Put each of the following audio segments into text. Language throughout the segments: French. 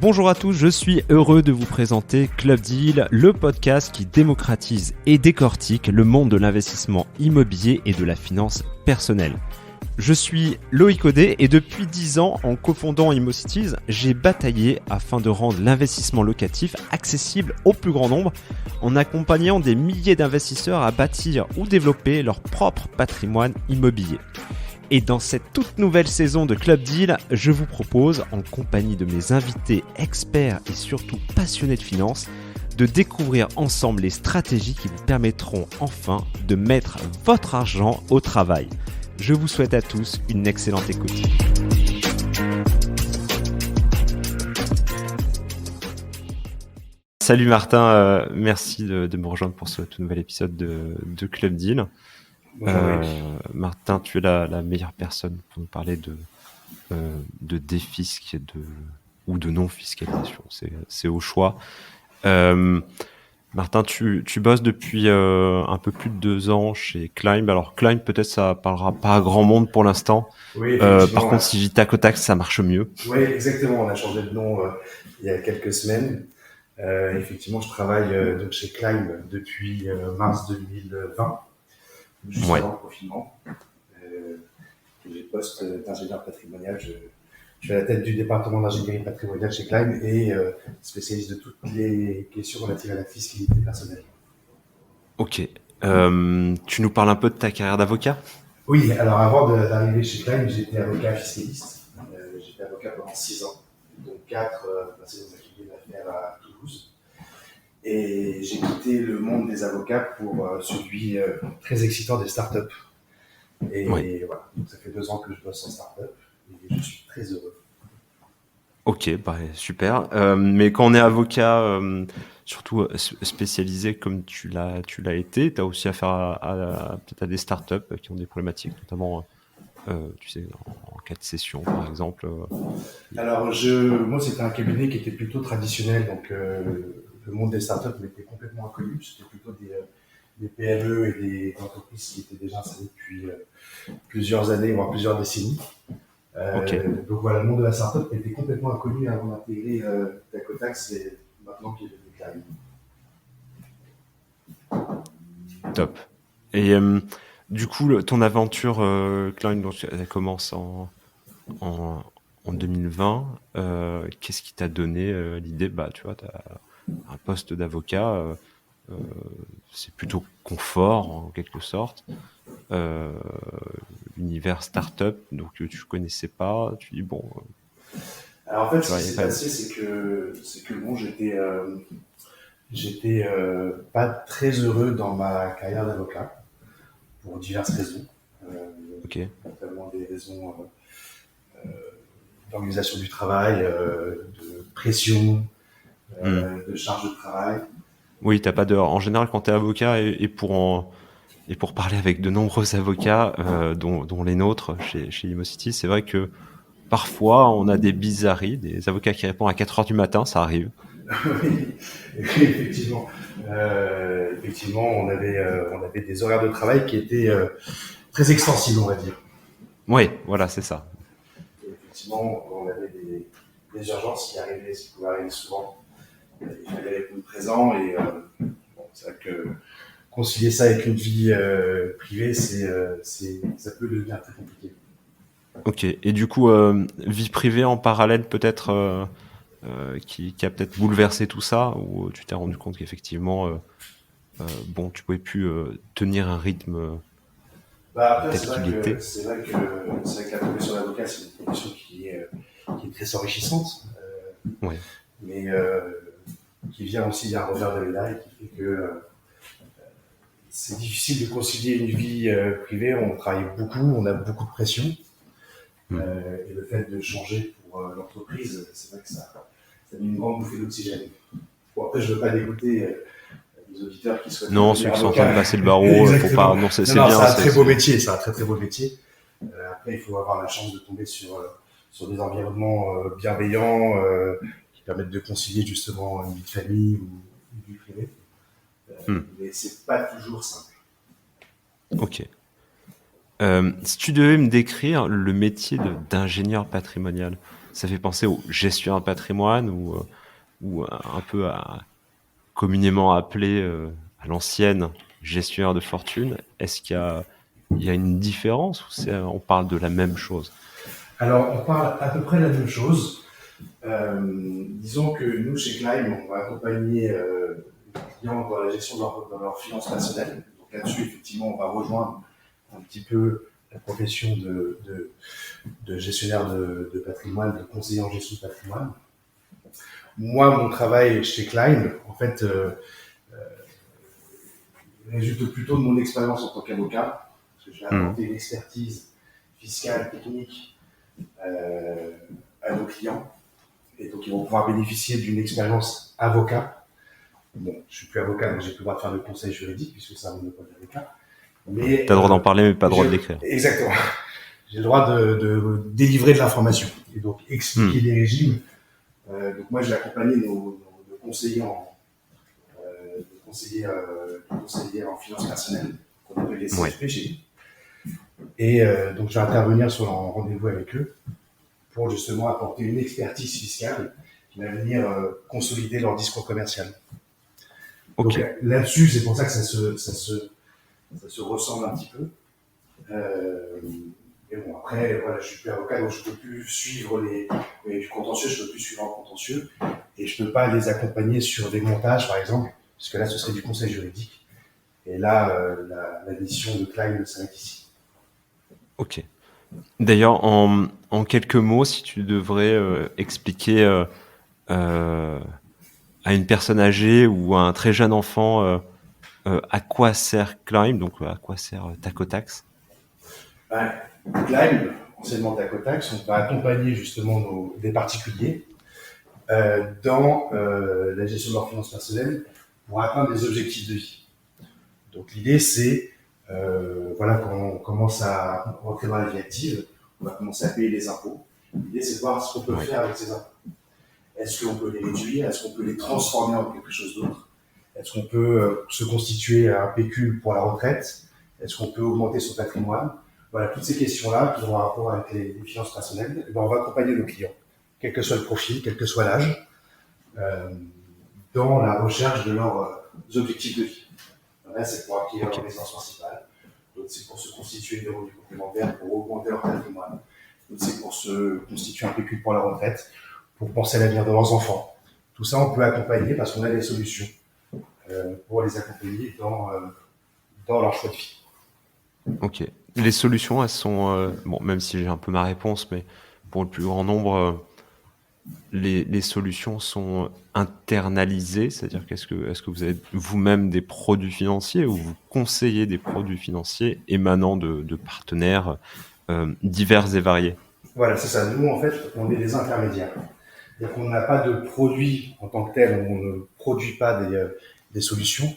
Bonjour à tous, je suis heureux de vous présenter Club Deal, le podcast qui démocratise et décortique le monde de l'investissement immobilier et de la finance personnelle. Je suis Loïc Audet et depuis 10 ans, en cofondant ImmoCities, j'ai bataillé afin de rendre l'investissement locatif accessible au plus grand nombre en accompagnant des milliers d'investisseurs à bâtir ou développer leur propre patrimoine immobilier. Et dans cette toute nouvelle saison de Club Deal, je vous propose, en compagnie de mes invités experts et surtout passionnés de finance, de découvrir ensemble les stratégies qui vous permettront enfin de mettre votre argent au travail. Je vous souhaite à tous une excellente écoute. Salut Martin, merci de me rejoindre pour ce tout nouvel épisode de Club Deal. Martin, tu es la meilleure personne pour nous parler de défisc ou de non-fiscalisation. C'est au choix. Martin, tu bosses depuis un peu plus de 2 ans chez Climb. Alors Climb, peut-être ça parlera pas à grand monde pour l'instant. Oui, par contre, si j'y tac au tac, ça marche mieux. Oui, exactement. On a changé de nom il y a quelques semaines. Effectivement, je travaille donc chez Climb depuis mars 2020, juste avant le confinement. J'ai le poste d'ingénieur patrimonial. Je suis à la tête du département d'ingénierie patrimoniale chez Climb et spécialiste de toutes les questions relatives à la fiscalité personnelle. Ok. Tu nous parles un peu de ta carrière d'avocat ? Oui, alors avant d'arriver chez Climb, j'étais avocat fiscaliste. J'étais avocat pendant 6 ans, donc 4 passé dans un cabinet d'affaires à Toulouse. Et j'ai quitté le monde des avocats pour celui très excitant des startups. Et voilà, donc ça fait 2 ans que je bosse en startup et je suis très heureux. Ok, bah, super. Mais quand on est avocat, surtout spécialisé comme tu l'as été, tu as aussi affaire peut-être à des startups qui ont des problématiques, notamment tu sais, en cas de cession, par exemple. Alors, moi, c'était un cabinet qui était plutôt traditionnel, donc le monde des startups m'était complètement inconnu. C'était plutôt des PME et des entreprises qui étaient déjà installées depuis plusieurs années, voire plusieurs décennies. Donc voilà, le monde de la startup était complètement inconnu avant d'intégrer Tacotax et maintenant qu'il est devenu Climb. Top. Et du coup, ton aventure Climb, donc, elle commence en 2020. Qu'est-ce qui t'a donné l'idée, bah, tu vois, tu as un poste d'avocat, c'est plutôt confort en quelque sorte. L'univers start-up, donc tu connaissais pas, tu dis bon. Alors en fait, ce qui s'est passé, c'est que bon, j'étais pas très heureux dans ma carrière d'avocat pour diverses raisons, notamment des raisons d'organisation du travail, de pression, de charge de travail. Oui, t'as pas de. En général, quand t'es avocat et pour parler avec de nombreux avocats, dont les nôtres chez ImmoCities, c'est vrai que parfois on a des bizarreries, des avocats qui répondent à 4h du matin, ça arrive. Oui, effectivement. Effectivement, on avait des horaires de travail qui étaient très extensibles, on va dire. Oui, voilà, c'est ça. Et effectivement, on avait des urgences qui pouvaient arriver souvent. Il fallait répondre présent et bon, c'est vrai que concilier ça avec une vie privée, ça peut devenir très compliqué. Ok. Et du coup, vie privée en parallèle peut-être qui a peut-être bouleversé tout ça, ou tu t'es rendu compte qu'effectivement, bon, tu pouvais plus tenir un rythme Après, tel c'est qu'il vrai était. que la profession d'avocat, c'est une profession qui est très enrichissante, mais qui vient aussi d'un revers de médaille qui fait que c'est difficile de concilier une vie privée. On travaille beaucoup, on a beaucoup de pression. Et le fait de changer pour l'entreprise, c'est vrai que ça met une grande bouffée d'oxygène. Bon, après, je ne veux pas dégoûter les auditeurs qui souhaitent. Non, ceux qui sont en train de passer le barreau, faut pas. Non, c'est bien. C'est un très beau métier, c'est un très très beau métier. Après, il faut avoir la chance de tomber sur des environnements bienveillants qui permettent de concilier justement une vie de famille ou une vie privée. Mais c'est pas toujours simple. Ok. Si tu devais me décrire le métier d'ingénieur patrimonial, ça fait penser au gestionnaire de patrimoine ou un peu communément appelé à l'ancienne gestionnaire de fortune. Est-ce qu'il y a une différence ou on parle de la même chose? Alors, on parle à peu près de la même chose. Disons que nous, chez Climb, on va accompagner les clients dans la gestion de leurs finances personnelles. Donc là-dessus, effectivement, on va rejoindre un petit peu la profession de gestionnaire de patrimoine, de conseiller en gestion de patrimoine. Moi, mon travail chez Climb, en fait, résulte plutôt de mon expérience en tant qu'avocat, parce que j'ai apporté une expertise fiscale, technique à nos clients. Et donc, ils vont pouvoir bénéficier d'une expérience avocat. Bon, je suis plus avocat, donc j'ai plus le droit de faire de conseil juridique, puisque c'est un monopole d'avocat. Mais t'as le droit d'en parler, mais pas le droit de l'écrire. Exactement. J'ai le droit de délivrer de l'information et donc expliquer les régimes. Donc moi, j'ai accompagné nos conseillers en finances personnelles, qu'on appelle les CFP chez nous. Et donc, je vais intervenir sur un rendez-vous avec eux pour justement apporter une expertise fiscale qui va venir consolider leur discours commercial. Okay. Donc là-dessus, c'est pour ça que ça se ressemble un petit peu. Mais bon, après, voilà, je suis plus avocat, donc je peux plus suivre du contentieux, je peux plus suivre un contentieux, et je peux pas les accompagner sur des montages, par exemple, parce que là, ce serait du conseil juridique. Et là, la mission de Climb s'arrête ici. Ok. D'ailleurs, en quelques mots, si tu devrais expliquer à une personne âgée ou à un très jeune enfant à quoi sert Climb, donc à quoi sert Tacotax? Climb, anciennement Tacotax, on va accompagner justement des particuliers dans la gestion de leurs finances personnelles pour atteindre des objectifs de vie. Donc l'idée, c'est voilà, quand on commence à rentrer dans la vie active, on va commencer à payer les impôts. L'idée, c'est de voir ce qu'on peut faire avec ces impôts. Est-ce qu'on peut les réduire? Est-ce qu'on peut les transformer en quelque chose d'autre? Est-ce qu'on peut se constituer un pécule pour la retraite? Est-ce qu'on peut augmenter son patrimoine? Voilà, toutes ces questions-là qui ont un rapport avec les finances personnelles, on va accompagner nos clients, quel que soit le profil, quel que soit l'âge, dans la recherche de leurs objectifs de vie. Là, c'est pour acquérir leur résidence principale. D'autres, c'est pour se constituer des revenus complémentaires, pour augmenter leur patrimoine. D'autres, c'est pour se constituer un pécule pour la retraite, pour penser à l'avenir de leurs enfants. Tout ça, on peut accompagner parce qu'on a des solutions pour les accompagner dans leur choix de vie. Ok. Les solutions, elles sont... bon, même si j'ai un peu ma réponse, mais pour le plus grand nombre, les solutions sont internalisées, c'est-à-dire est-ce que vous avez vous-même des produits financiers ou vous conseillez des produits financiers émanant de partenaires divers et variés? Voilà, c'est ça. Nous, en fait, on est des intermédiaires. C'est-à-dire qu'on n'a pas de produit en tant que tel, on ne produit pas des solutions.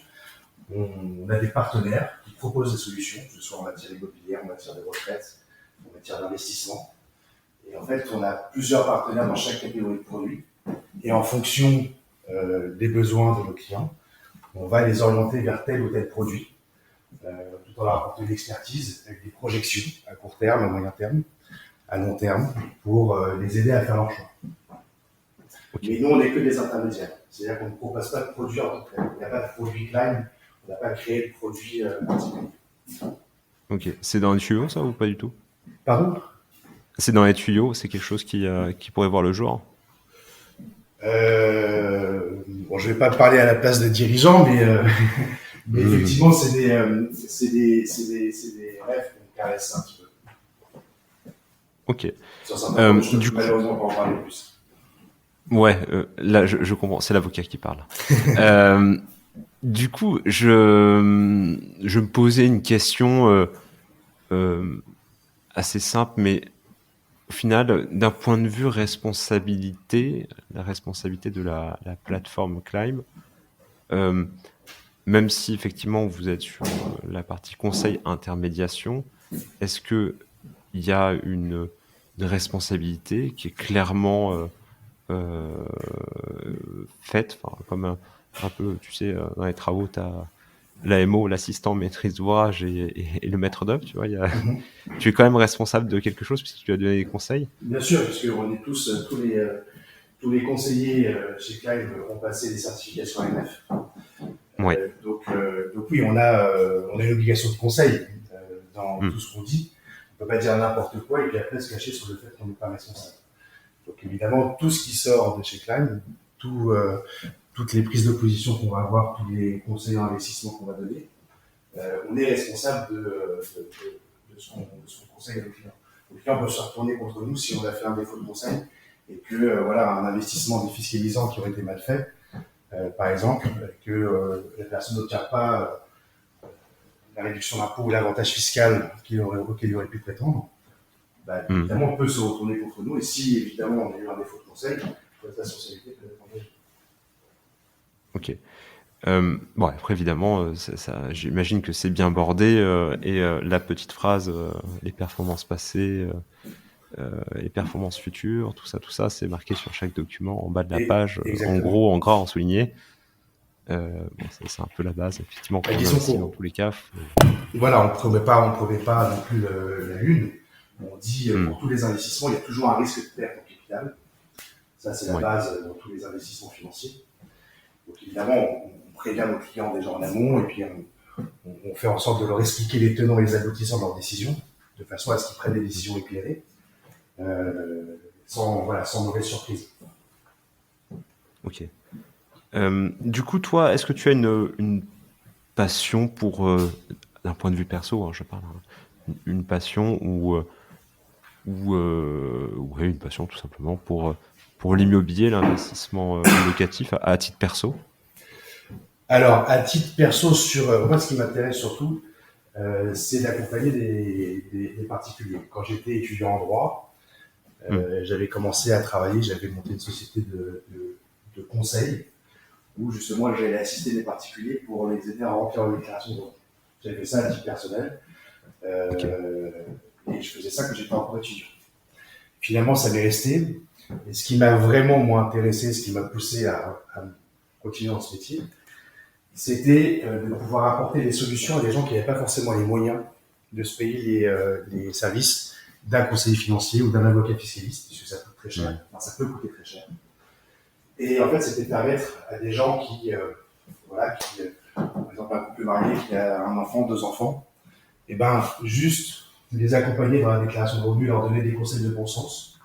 On a des partenaires qui proposent des solutions, que ce soit en matière immobilière, en matière de retraite, en matière d'investissement. Et en fait, on a plusieurs partenaires dans chaque catégorie de produits. Et en fonction des besoins de nos clients, on va les orienter vers tel ou tel produit, tout en leur apportant une expertise avec des projections à court terme, à moyen terme, à long terme, pour les aider à faire leur choix. Okay. Mais nous, on n'est que des intermédiaires. C'est-à-dire qu'on ne propose pas de produit en tant que tel. Il n'y a pas de produit Climb, on n'a pas créé de produit particulier. Ok. C'est dans les tuyaux, ça, ou pas du tout? Pardon? C'est dans les tuyaux, c'est quelque chose qui pourrait voir le jour? Bon, je ne vais pas parler à la place des dirigeants, mais effectivement, c'est des rêves qu'on caresse un petit peu. Ok. Sur certains choses, du coup, malheureusement, on peut en parler plus. Ouais, là, je comprends. C'est l'avocat qui parle. Du coup, je me posais une question assez simple, mais au final, d'un point de vue responsabilité, la responsabilité de la plateforme Climb, même si effectivement vous êtes sur la partie conseil intermédiation, est-ce que il y a une responsabilité qui est clairement faite, comme un peu, tu sais, dans les travaux, tu as l'AMO, l'assistant maîtrise d'ouvrage et le maître d'œuvre, tu vois. Mhm. Tu es quand même responsable de quelque chose puisque tu as donné des conseils. Bien sûr, parce qu'on est tous les conseillers chez Climb ont passé des certifications AMF. Oui. Donc oui, on a une obligation de conseil dans tout ce qu'on dit. On ne peut pas dire n'importe quoi et puis après se cacher sur le fait qu'on n'est pas responsable. Donc évidemment, tout ce qui sort de chez Climb, toutes les prises de position qu'on va avoir, tous les conseils en investissement qu'on va donner, on est responsable de ce qu'on conseille à nos clients. Le client peut se retourner contre nous si on a fait un défaut de conseil et que un investissement défiscalisant qui aurait été mal fait, par exemple, que la personne n'obtient pas la réduction d'impôt ou l'avantage fiscal auquel il aurait pu prétendre, évidemment, on peut se retourner contre nous. Et si, évidemment, on a eu un défaut de conseil, la responsabilité peut être engagée. Ok. Bon, après, évidemment, j'imagine que c'est bien bordé. Et la petite phrase, les performances passées, les performances futures, tout ça, c'est marqué sur chaque document en bas de la page, en gros, en gras, en souligné. C'est un peu la base, effectivement, quand on investit dans tous les cas. Voilà, on ne promet pas non plus la lune. On dit pour tous les investissements, il y a toujours un risque de perte en capital. Ça, c'est la base dans tous les investissements financiers. Donc évidemment, on prévient nos clients déjà en amont et puis on fait en sorte de leur expliquer les tenants et les aboutissants de leurs décisions, de façon à ce qu'ils prennent des décisions éclairées, sans mauvaise surprise. Ok. Du coup, toi, est-ce que tu as une passion pour, d'un point de vue perso, hein, je parle, une passion ou une passion tout simplement pour l'immobilier, l'investissement locatif à titre perso? Alors, à titre perso, moi, ce qui m'intéresse surtout, c'est d'accompagner des particuliers. Quand j'étais étudiant en droit, j'avais commencé à travailler, j'avais monté une société de conseil où justement j'allais assister des particuliers pour les aider à remplir leur déclaration de revenus. J'avais fait ça à titre personnel et je faisais ça quand j'étais encore étudiant. Finalement, ça m'est resté. Et ce qui m'a vraiment moins intéressé, ce qui m'a poussé à continuer dans ce métier, c'était de pouvoir apporter des solutions à des gens qui n'avaient pas forcément les moyens de se payer les services d'un conseiller financier ou d'un avocat fiscaliste, puisque ça coûte très cher. Enfin, ça peut coûter très cher. Et en fait, c'était permettre à des gens qui par exemple, un couple marié qui a un enfant, 2 enfants, et juste les accompagner dans la déclaration de revenus, leur donner des conseils de bon sens.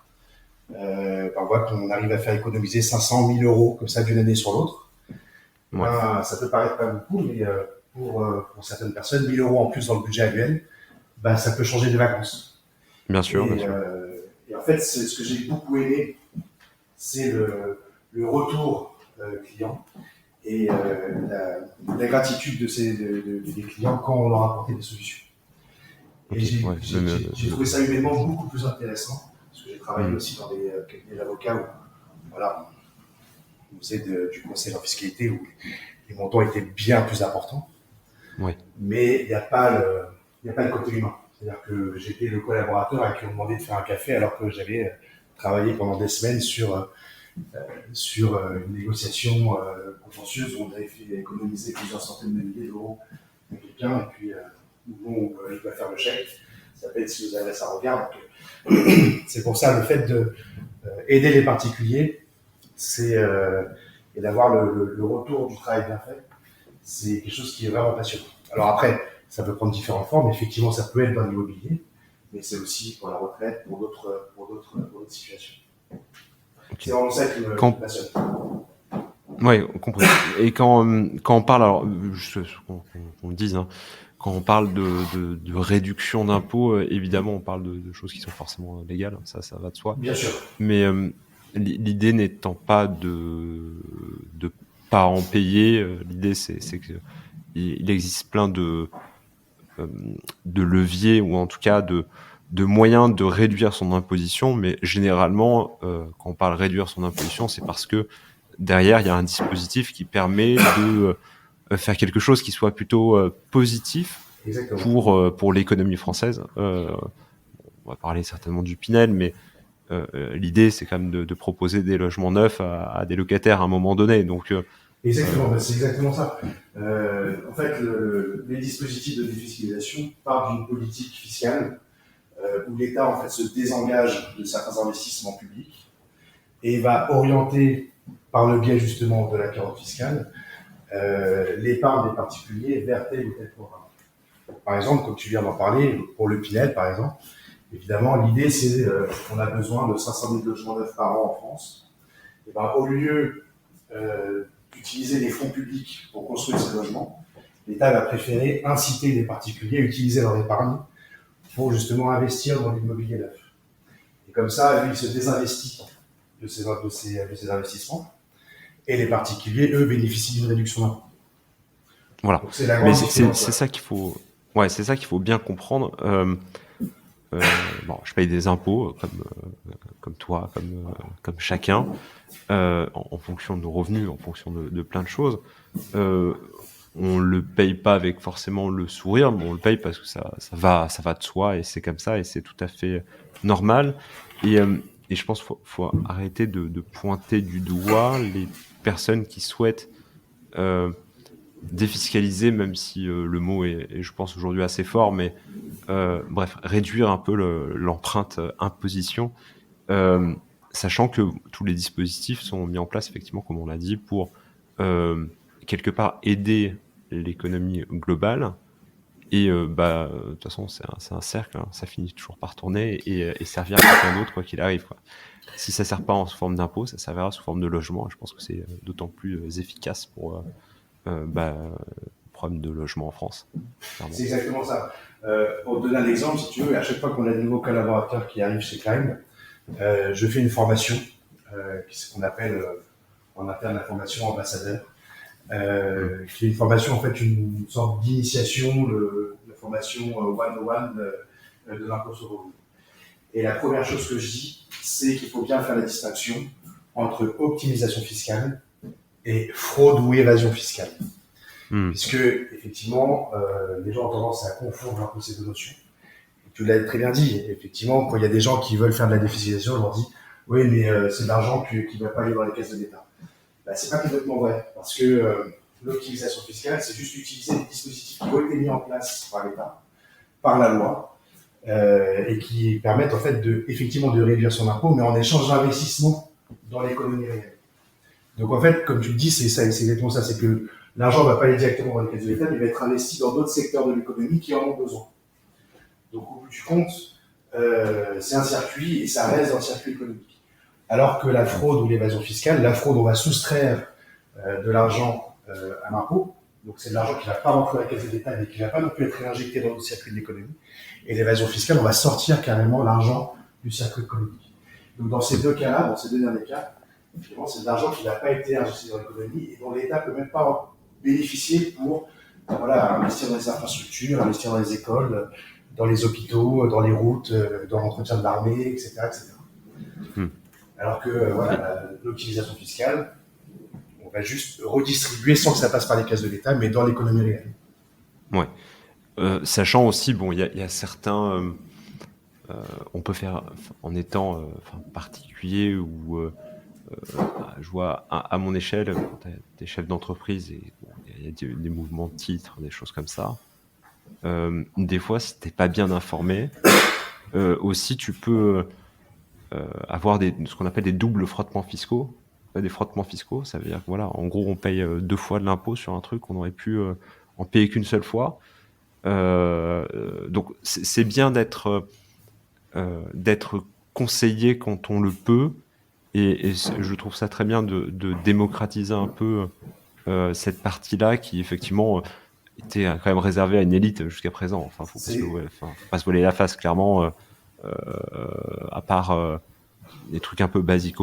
On voit qu'on arrive à faire économiser 500 000 euros comme ça d'une année sur l'autre. Ça peut paraître pas beaucoup, mais pour certaines personnes, 1 000 euros en plus dans le budget annuel, ça peut changer de vacances. Bien sûr, bien sûr. Et en fait, ce que j'ai beaucoup aimé, c'est le retour client et la gratitude des clients quand on leur a apporté des solutions. Et j'ai trouvé ça humainement beaucoup plus intéressant, parce que j'ai travaillé aussi dans des cabinets d'avocats où on faisait du conseil en fiscalité où les montants étaient bien plus importants. Mais il n'y a pas le côté humain. C'est-à-dire que j'étais le collaborateur à qui on demandait de faire un café alors que j'avais travaillé pendant des semaines sur une négociation contentieuse où on avait fait économiser plusieurs centaines de milliers d'euros à quelqu'un, et puis il doit faire le chèque. Ça peut être si vous avez ça regarde. C'est pour ça le fait d'aider les particuliers, et d'avoir le retour du travail bien fait, c'est quelque chose qui est vraiment passionnant. Alors après, ça peut prendre différentes formes. Effectivement, ça peut être dans l'immobilier, mais c'est aussi pour la retraite, pour d'autres situations. C'est vraiment ça qui me passionne. Oui, compris. Et quand on parle, alors, qu'on dise, hein, quand on parle de réduction d'impôts, évidemment, on parle de choses qui sont forcément légales, ça va de soi. Bien sûr. Mais l'idée n'étant pas de pas en payer, l'idée c'est qu'il existe plein de leviers, ou en tout cas de moyens de réduire son imposition, mais généralement, quand on parle réduire son imposition, c'est parce que derrière, il y a un dispositif qui permet de faire quelque chose qui soit plutôt positif pour l'économie française. On va parler certainement du Pinel, mais l'idée, c'est quand même de proposer des logements neufs à des locataires à un moment donné. Donc, Exactement, c'est exactement ça. En fait, les dispositifs de défiscalisation partent d'une politique fiscale où l'État en fait se désengage de certains investissements publics et va orienter par le biais justement de la carotte fiscale l'épargne des particuliers vers tel ou tel programme. Par exemple, comme tu viens d'en parler, pour le Pinel par exemple, évidemment l'idée c'est qu'on a besoin de 500 000 logements neufs par an en France. Et ben, au lieu d'utiliser les fonds publics pour construire ces logements, l'État va préférer inciter les particuliers à utiliser leur épargne pour justement investir dans l'immobilier neuf. Et comme ça, lui, il se désinvestit de ces investissements, et les particuliers, eux, bénéficient d'une réduction d'impôt. Voilà. Donc, c'est la mais grande c'est différence. ça qu'il faut, ouais, c'est ça qu'il faut bien comprendre. Bon, je paye des impôts comme toi, comme chacun, en fonction de nos revenus, en fonction de plein de choses. On le paye pas avec forcément le sourire, mais on le paye parce que ça va de soi, et c'est comme ça, et c'est tout à fait normal. Et je pense qu'il faut arrêter de pointer du doigt les personnes qui souhaitent défiscaliser, même si le mot est, je pense, aujourd'hui assez fort, mais bref, réduire un peu l'empreinte imposition, sachant que tous les dispositifs sont mis en place, effectivement, comme on l'a dit, pour quelque part aider l'économie globale. Et de toute façon, c'est un cercle, hein, ça finit toujours par tourner et servir à quelqu'un d'autre, quoi qu'il arrive, quoi. Si ça ne sert pas en forme d'impôt, ça servira sous forme de logement. Et je pense que c'est d'autant plus efficace pour le problème de logement en France. Clairement. C'est exactement ça. Pour te donner un exemple, si tu veux, à chaque fois qu'on a de nouveaux collaborateurs qui arrivent chez Klein, je fais une formation, ce qu'on appelle en interne la formation ambassadeur, qui est une formation, en fait, une sorte d'initiation, la formation 101 de l'impôt sur le revenu. Et la première chose que je dis, c'est qu'il faut bien faire la distinction entre optimisation fiscale et fraude ou évasion fiscale. Puisque, effectivement, les gens ont tendance à confondre un peu ces deux notions. Et tu l'as très bien dit, effectivement, quand il y a des gens qui veulent faire de la défiscalisation, on leur dit « Oui, mais c'est de l'argent qui ne va pas aller dans les caisses de l'État ». Ben, c'est pas complètement vrai, parce que l'optimisation fiscale, c'est juste utiliser des dispositifs qui ont été mis en place par l'État, par la loi, et qui permettent en fait effectivement de réduire son impôt, mais en échange d'investissement dans l'économie réelle. Donc en fait, comme tu le dis, c'est exactement ça, c'est que l'argent ne va pas aller directement dans les caisses de l'État, mais il va être investi dans d'autres secteurs de l'économie qui en ont besoin. Donc au bout du compte, c'est un circuit et ça reste un circuit économique. Alors que la fraude ou l'évasion fiscale, la fraude, on va soustraire de l'argent à l'impôt, donc c'est de l'argent qui ne va pas rentrer dans la caisse de l'État, mais qui ne va pas non plus être réinjecté dans le circuit de l'économie. Et l'évasion fiscale, on va sortir carrément l'argent du circuit économique. Donc dans ces deux cas-là, dans ces deux derniers cas, finalement, c'est de l'argent qui n'a pas été injecté dans l'économie et dont l'État ne peut même pas bénéficier pour investir dans les infrastructures, investir dans les écoles, dans les hôpitaux, dans les routes, dans l'entretien de l'armée, etc. Alors que l'optimisation fiscale, on va juste redistribuer sans que ça passe par les caisses de l'État, mais dans l'économie réelle. Ouais. Sachant aussi, bon, il y a certains, on peut faire en étant particulier ou je vois à mon échelle, quand tu as des chefs d'entreprise et il y a des mouvements de titres, des choses comme ça. Des fois, si t'es pas bien informé, aussi tu peux avoir ce qu'on appelle des doubles frottements fiscaux. Des frottements fiscaux, ça veut dire que voilà, en gros, on paye 2 fois de l'impôt sur un truc qu'on aurait pu en payer qu'une seule fois. Donc c'est bien d'être conseillé quand on le peut, et je trouve ça très bien de démocratiser un peu cette partie-là qui effectivement était quand même réservée à une élite jusqu'à présent. Enfin, faut pas se voiler la face, clairement. À part des trucs un peu basiques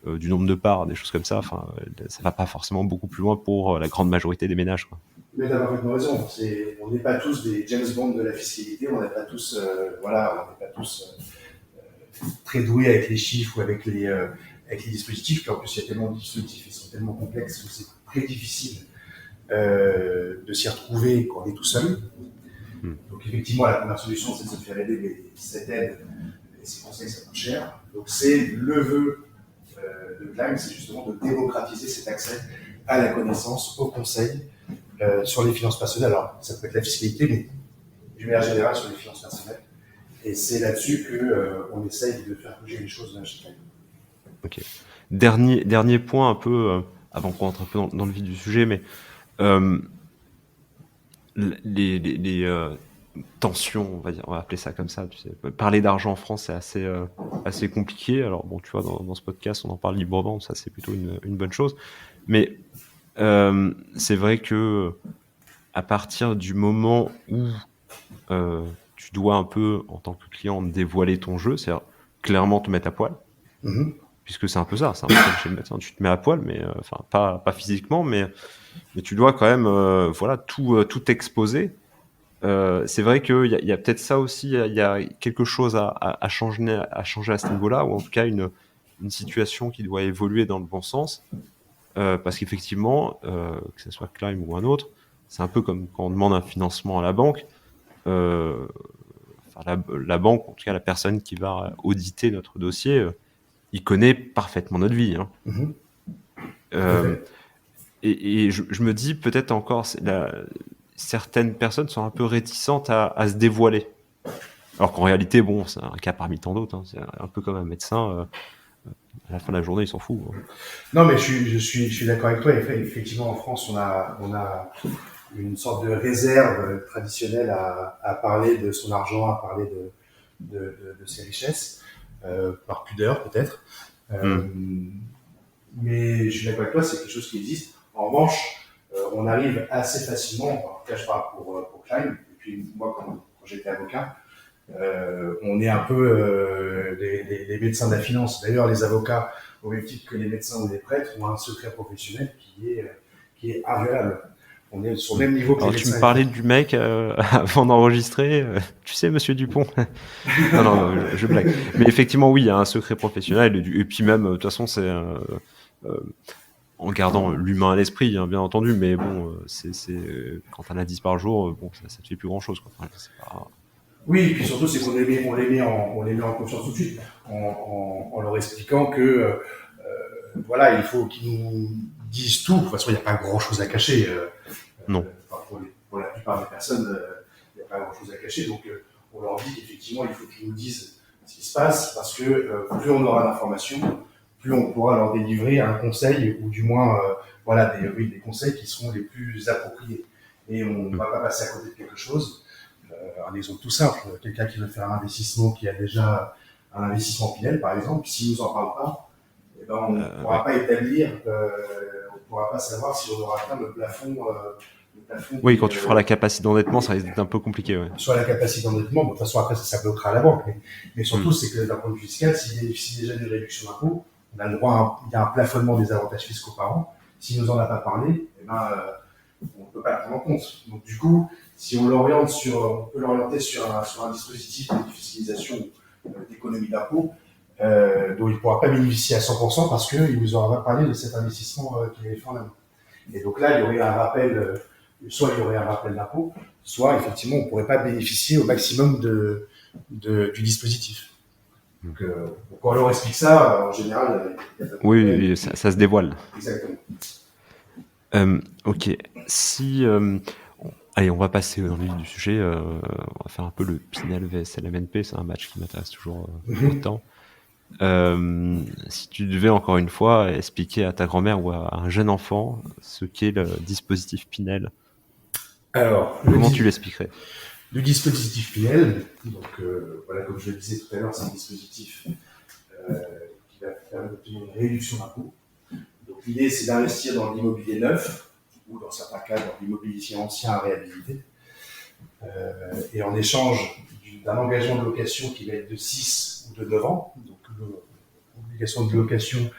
du nombre de parts, des choses comme ça. Enfin, ça va pas forcément beaucoup plus loin pour la grande majorité des ménages, quoi. Mais tu as parfaitement raison. On n'est pas tous des James Bond de la fiscalité. On n'est pas tous, très doués avec les chiffres ou avec les dispositifs. Puis en plus, il y a tellement de dispositifs, ils sont tellement complexes que c'est très difficile de s'y retrouver quand on est tout seul. Donc effectivement, la première solution, c'est de se faire aider, mais cette aide et ces conseils, ça coûte cher. Donc c'est le vœu de Klein, c'est justement de démocratiser cet accès à la connaissance, au conseil sur les finances personnelles. Alors, ça peut être la fiscalité, mais d'une manière générale sur les finances personnelles. Et c'est là-dessus qu'on essaye de faire bouger les choses chez Klein. Ok. Dernier point un peu, avant qu'on rentre un peu dans le vif du sujet, mais les tensions, on va appeler ça comme ça. Tu sais, parler d'argent en France, c'est assez compliqué. Alors bon, tu vois, dans ce podcast, on en parle librement, ça c'est plutôt une bonne chose. Mais c'est vrai que à partir du moment où tu dois un peu, en tant que client, dévoiler ton jeu, c'est-à-dire clairement te mettre à poil, puisque c'est un peu ça, c'est un peu comme chez le médecin, tu te mets à poil, mais enfin pas physiquement, mais tu dois quand même tout exposer. C'est vrai qu'il y a peut-être ça aussi, il y a quelque chose à changer à ce niveau-là, ou en tout cas une situation qui doit évoluer dans le bon sens, parce qu'effectivement, que ce soit Climb ou un autre, c'est un peu comme quand on demande un financement à la banque. La banque, en tout cas la personne qui va auditer notre dossier, il connaît parfaitement notre vie. Hein. Et je me dis peut-être encore, certaines personnes sont un peu réticentes à se dévoiler. Alors qu'en réalité, bon, c'est un cas parmi tant d'autres. Hein. C'est un peu comme un médecin. À la fin de la journée, il s'en fout. Hein. Non, mais je suis d'accord avec toi. Effectivement, en France, on a une sorte de réserve traditionnelle à parler de son argent, à parler de ses richesses, par pudeur peut-être. Mais je suis d'accord avec toi, c'est quelque chose qui existe. En revanche, on arrive assez facilement, en tout cas je parle pour Klein, et puis moi quand j'étais avocat, on est un peu les médecins de la finance. D'ailleurs, les avocats, au même titre que les médecins ou les prêtres, ont un secret professionnel qui est inviolable. On est sur le même niveau que les médecins. Alors, tu me parlais du mec avant d'enregistrer. Tu sais, monsieur Dupont. non, je blague. Mais effectivement, oui, il y a un secret professionnel. Et puis même, de toute façon, c'est en gardant l'humain à l'esprit, hein, bien entendu. Mais bon, c'est quand t'en as 10 par jour, bon, ça te fait plus grand-chose. Quoi. Enfin, c'est pas... Oui, et puis surtout, c'est qu'on les met en confiance tout de suite, en leur expliquant que voilà, il faut qu'ils nous disent tout. De toute façon, il n'y a pas grand-chose à cacher. Non. Pour la plupart des personnes, il n'y a pas grand-chose à cacher. Donc, on leur dit qu'effectivement, il faut qu'ils nous disent ce qui se passe, parce que plus on aura d'informations, plus on pourra leur délivrer un conseil, ou du moins, des conseils qui seront les plus appropriés. Et on ne va pas passer à côté de quelque chose. Un exemple tout simple, quelqu'un qui veut faire un investissement qui a déjà un investissement Pinel, par exemple, s'il ne nous en parle pas, eh ben, on ne pourra pas établir, on ne pourra pas savoir si on aura atteint le plafond. Oui, quand tu feras la capacité d'endettement, ça risque d'être un peu compliqué. Ouais. Sur la capacité d'endettement, de toute façon, après, ça bloquera la banque. Mais surtout, c'est que d'un point de vue fiscal, s'il bénéficie déjà d'une réduction d'impôt, on a le droit il y a un plafonnement des avantages fiscaux par an. S'il ne nous en a pas parlé, eh ben, on ne peut pas le prendre en compte. Donc, du coup, si on l'oriente on peut l'orienter sur un dispositif de fiscalisation d'économie d'impôt, dont il ne pourra pas bénéficier à 100% parce qu'il ne nous aura pas parlé de cet investissement qu'il avait fait en amont. Et donc là, il y aurait un rappel, soit il y aurait un rappel d'impôt, soit effectivement, on ne pourrait pas bénéficier au maximum du dispositif. Donc, quand on leur explique ça, en général, oui, ça se dévoile. Exactement. Ok. Si allez, on va passer dans le vif du sujet. On va faire un peu le Pinel vs LMNP. C'est un match qui m'intéresse toujours autant. Si tu devais encore une fois expliquer à ta grand-mère ou à un jeune enfant ce qu'est le dispositif Pinel, alors comment tu l'expliquerais? Le dispositif Pinel, donc voilà, comme je le disais tout à l'heure, c'est un dispositif qui va permettre d'obtenir une réduction d'impôt. Donc l'idée, c'est d'investir dans l'immobilier neuf, ou dans certains cas dans l'immobilier ancien à réhabiliter, et en échange d'un engagement de location qui va être de 6 ou de 9 ans, donc l'obligation de location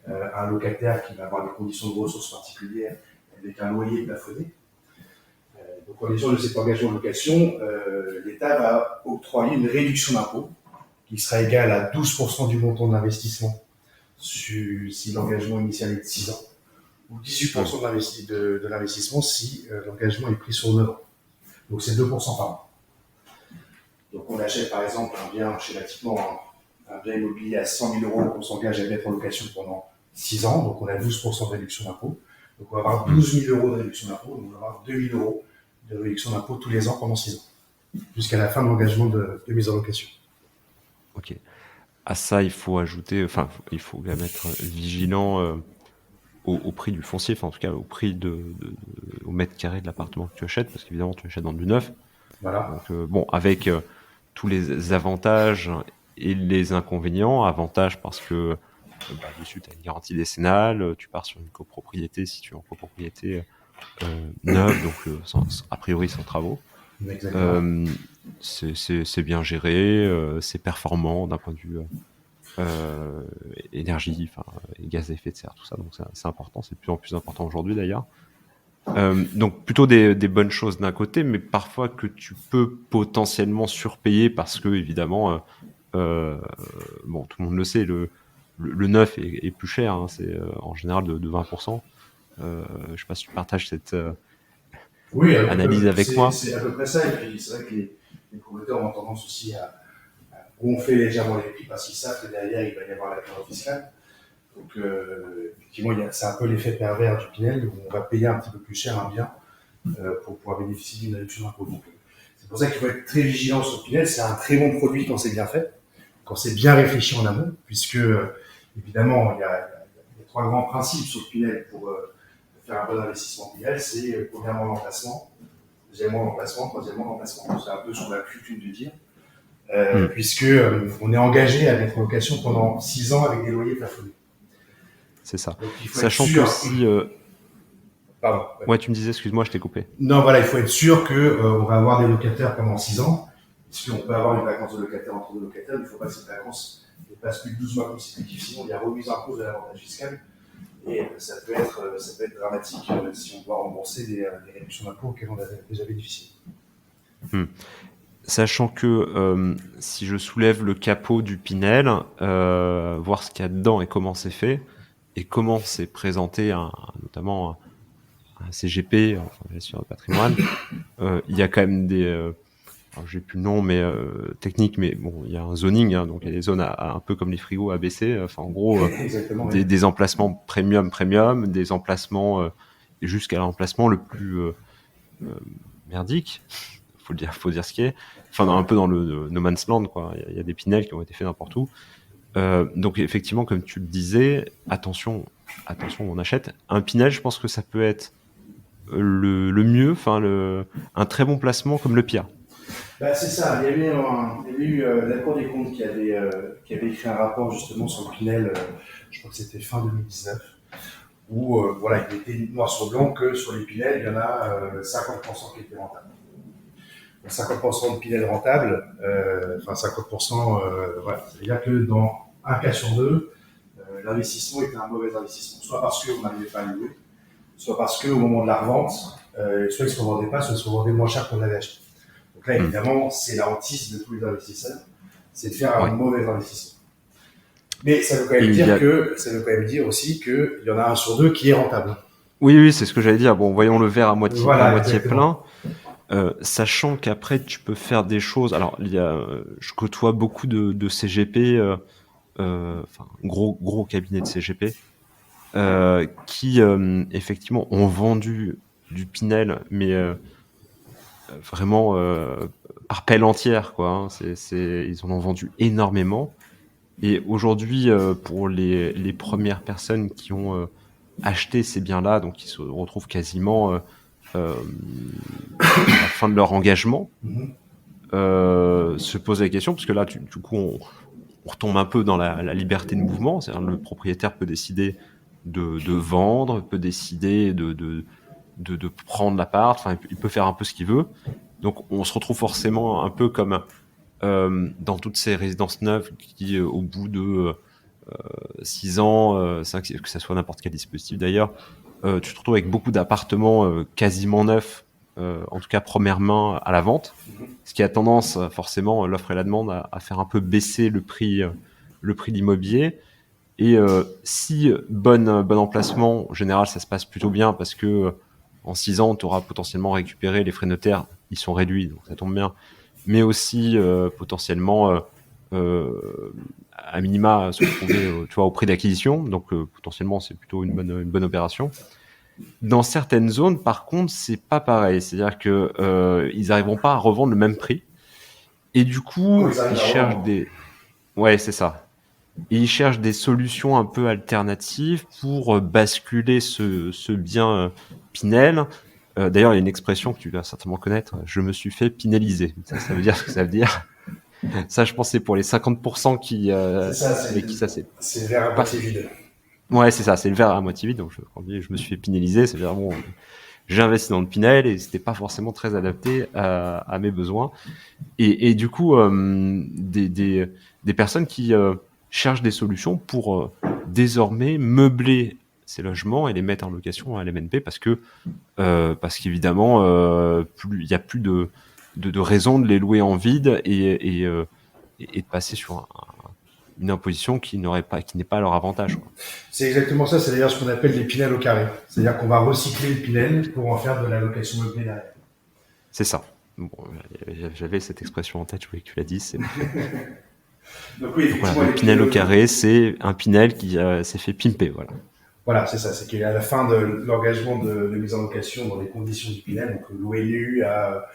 à un locataire qui va avoir des conditions de ressources particulières avec un loyer plafonné. Donc en échange de cet engagement de location, l'État va octroyer une réduction d'impôt qui sera égale à 12% du montant de l'investissement si l'engagement initial est de 6 ans, ou 18% de l'investissement si l'engagement est pris sur 9 ans. Donc c'est 2% par an. Donc on achète par exemple un bien schématiquement un bien immobilier à 100 000 € qu'on s'engage à mettre en location pendant 6 ans, donc on a 12% de réduction d'impôt. Donc on va avoir 12 000 € de réduction d'impôt, donc on va avoir 2 000 € de réduction d'impôt tous les ans pendant 6 ans, jusqu'à la fin de l'engagement de mise en location. Ok. À ça, il faut ajouter, enfin, il faut quand même être vigilant au prix du foncier, enfin en tout cas au prix au mètre carré de l'appartement que tu achètes, parce qu'évidemment tu achètes dans du neuf. Voilà. Donc bon, avec tous les avantages et les inconvénients. Avantages parce que dessus tu as une garantie décennale, tu pars sur une copropriété si tu es en copropriété neuve, donc a priori sans travaux. C'est bien géré, c'est performant d'un point de vue énergie, et gaz à effet de serre, tout ça. Donc c'est important, c'est de plus en plus important aujourd'hui d'ailleurs. Donc plutôt des bonnes choses d'un côté, mais parfois que tu peux potentiellement surpayer parce que évidemment, bon, tout le monde le sait, le neuf est plus cher, hein, c'est en général de 20%. Je sais pas si tu partages cette analyse avec moi. C'est à peu près ça, et puis c'est vrai que les promoteurs ont tendance aussi à gonfler légèrement les prix parce qu'ils savent que derrière il va y avoir la période fiscale. Donc effectivement, c'est un peu l'effet pervers du Pinel, où on va payer un petit peu plus cher un bien pour pouvoir bénéficier d'une réduction d'impôt. Donc c'est pour ça qu'il faut être très vigilant sur le Pinel. C'est un très bon produit quand c'est bien fait, quand c'est bien réfléchi en amont, puisque évidemment il y a 3 grands principes sur le Pinel pour faire un bon investissement Pinel. C'est premièrement l'emplacement, deuxièmement l'emplacement, troisièmement l'emplacement. C'est un peu sur la coutume de dire. Puisque on est engagé à mettre en location pendant 6 ans avec des loyers plafonnés. C'est ça. Sachant que si... Pardon. Ouais, tu me disais, excuse-moi, je t'ai coupé. Non, voilà, il faut être sûr qu'on va avoir des locataires pendant 6 ans, puisqu'on peut avoir une vacance de locataire entre deux locataires, mais il ne faut pas que cette vacance dépasse plus de 12 mois consécutifs, sinon il y a remise en cause de l'avantage fiscal. Et ça peut être dramatique si on doit rembourser des réductions d'impôts auxquelles on a déjà bénéficié. Sachant que si je soulève le capot du Pinel, voir ce qu'il y a dedans et comment c'est fait, et comment c'est présenté notamment un CGP, enfin gestion de patrimoine, il y a quand même des... j'ai plus le nom, mais technique, mais bon, il y a un zoning, hein, donc il y a des zones un peu comme les frigos ABC, enfin en gros, des emplacements premium, des emplacements jusqu'à l'emplacement le plus merdique. Faut dire ce qui est. Enfin, un peu dans le no man's land, quoi. Il y a des Pinels qui ont été faits n'importe où. Donc effectivement, comme tu le disais, attention, on achète un Pinel. Je pense que ça peut être le mieux, un très bon placement comme le pire. C'est ça. Il y avait eu la Cour des comptes qui avait écrit un rapport justement sur le Pinel. Je crois que c'était fin 2019. Où voilà, il était noir sur blanc que sur les Pinel, il y en a 50% qui étaient rentables. 50% de Pinel rentable, 50%, voilà. C'est-à-dire que dans un cas sur deux, l'investissement était un mauvais investissement. Soit parce qu'on n'arrivait pas à louer, soit parce qu'au moment de la revente, soit ils ne se revendaient pas, soit ils se revendaient moins cher qu'on l'avait acheté. Donc là, évidemment, c'est la hantise de tous les investisseurs, c'est de faire un mauvais investissement. Mais ça veut quand même dire aussi qu'il y en a un sur deux qui est rentable. Oui, c'est ce que j'allais dire. Bon, voyons le verre à moitié plein. Sachant qu'après tu peux faire des choses. Alors je côtoie beaucoup de CGP, gros cabinets de CGP qui effectivement ont vendu du Pinel, mais vraiment par pelle entière, quoi. Hein. Ils en ont vendu énormément. Et aujourd'hui, pour les premières personnes qui ont acheté ces biens-là, donc qui se retrouvent quasiment à la fin de leur engagement, se poser la question, parce que là, du coup, on retombe un peu dans la liberté de mouvement. C'est-à-dire le propriétaire peut décider de vendre, peut décider de prendre l'appart, enfin, il peut faire un peu ce qu'il veut. Donc, on se retrouve forcément un peu comme dans toutes ces résidences neuves qui, au bout de 6 ans, 5, que ça soit n'importe quel dispositif d'ailleurs, tu te retrouves avec beaucoup d'appartements quasiment neufs, en tout cas première main à la vente, ce qui a tendance forcément, l'offre et la demande, à faire un peu baisser le prix de l'immobilier. Et si bon emplacement, en général ça se passe plutôt bien parce que en 6 ans tu auras potentiellement récupéré les frais notaires, ils sont réduits, donc ça tombe bien, mais aussi potentiellement à minima se retrouver au prix d'acquisition, donc potentiellement c'est plutôt une bonne opération. Dans certaines zones, par contre, c'est pas pareil, c'est-à-dire que ils n'arriveront pas à revendre le même prix, et du coup ils cherchent c'est ça. Et ils cherchent des solutions un peu alternatives pour basculer ce bien Pinel. D'ailleurs, il y a une expression que tu vas certainement connaître, je me suis fait pineliser. Ça veut dire ce que ça veut dire. Ça, je pense, c'est pour les 50% qui, avec qui ça c'est. C'est le verre à moitié vide. Ouais, c'est ça, c'est le verre à moitié vide. Donc, quand je me suis fait pineliser, c'est-à-dire, bon, j'ai investi dans le Pinel et c'était pas forcément très adapté à mes besoins. Et du coup, des personnes qui cherchent des solutions pour désormais meubler ces logements et les mettre en location à l'MNP parce qu'évidemment, il y a plus de raison de les louer en vide et de passer sur une imposition qui n'est pas à leur avantage, quoi. C'est exactement ça, c'est d'ailleurs ce qu'on appelle les Pinel au carré. C'est-à-dire qu'on va recycler le Pinel pour en faire de la location meublée derrière. C'est ça. Bon, j'avais cette expression en tête, je voulais que tu la dises. Donc oui, effectivement, voilà, le Pinel au carré, c'est un Pinel qui s'est fait pimper, voilà. Voilà, c'est ça. C'est qu'à la fin de l'engagement de mise en location dans les conditions du Pinel, donc louer nu à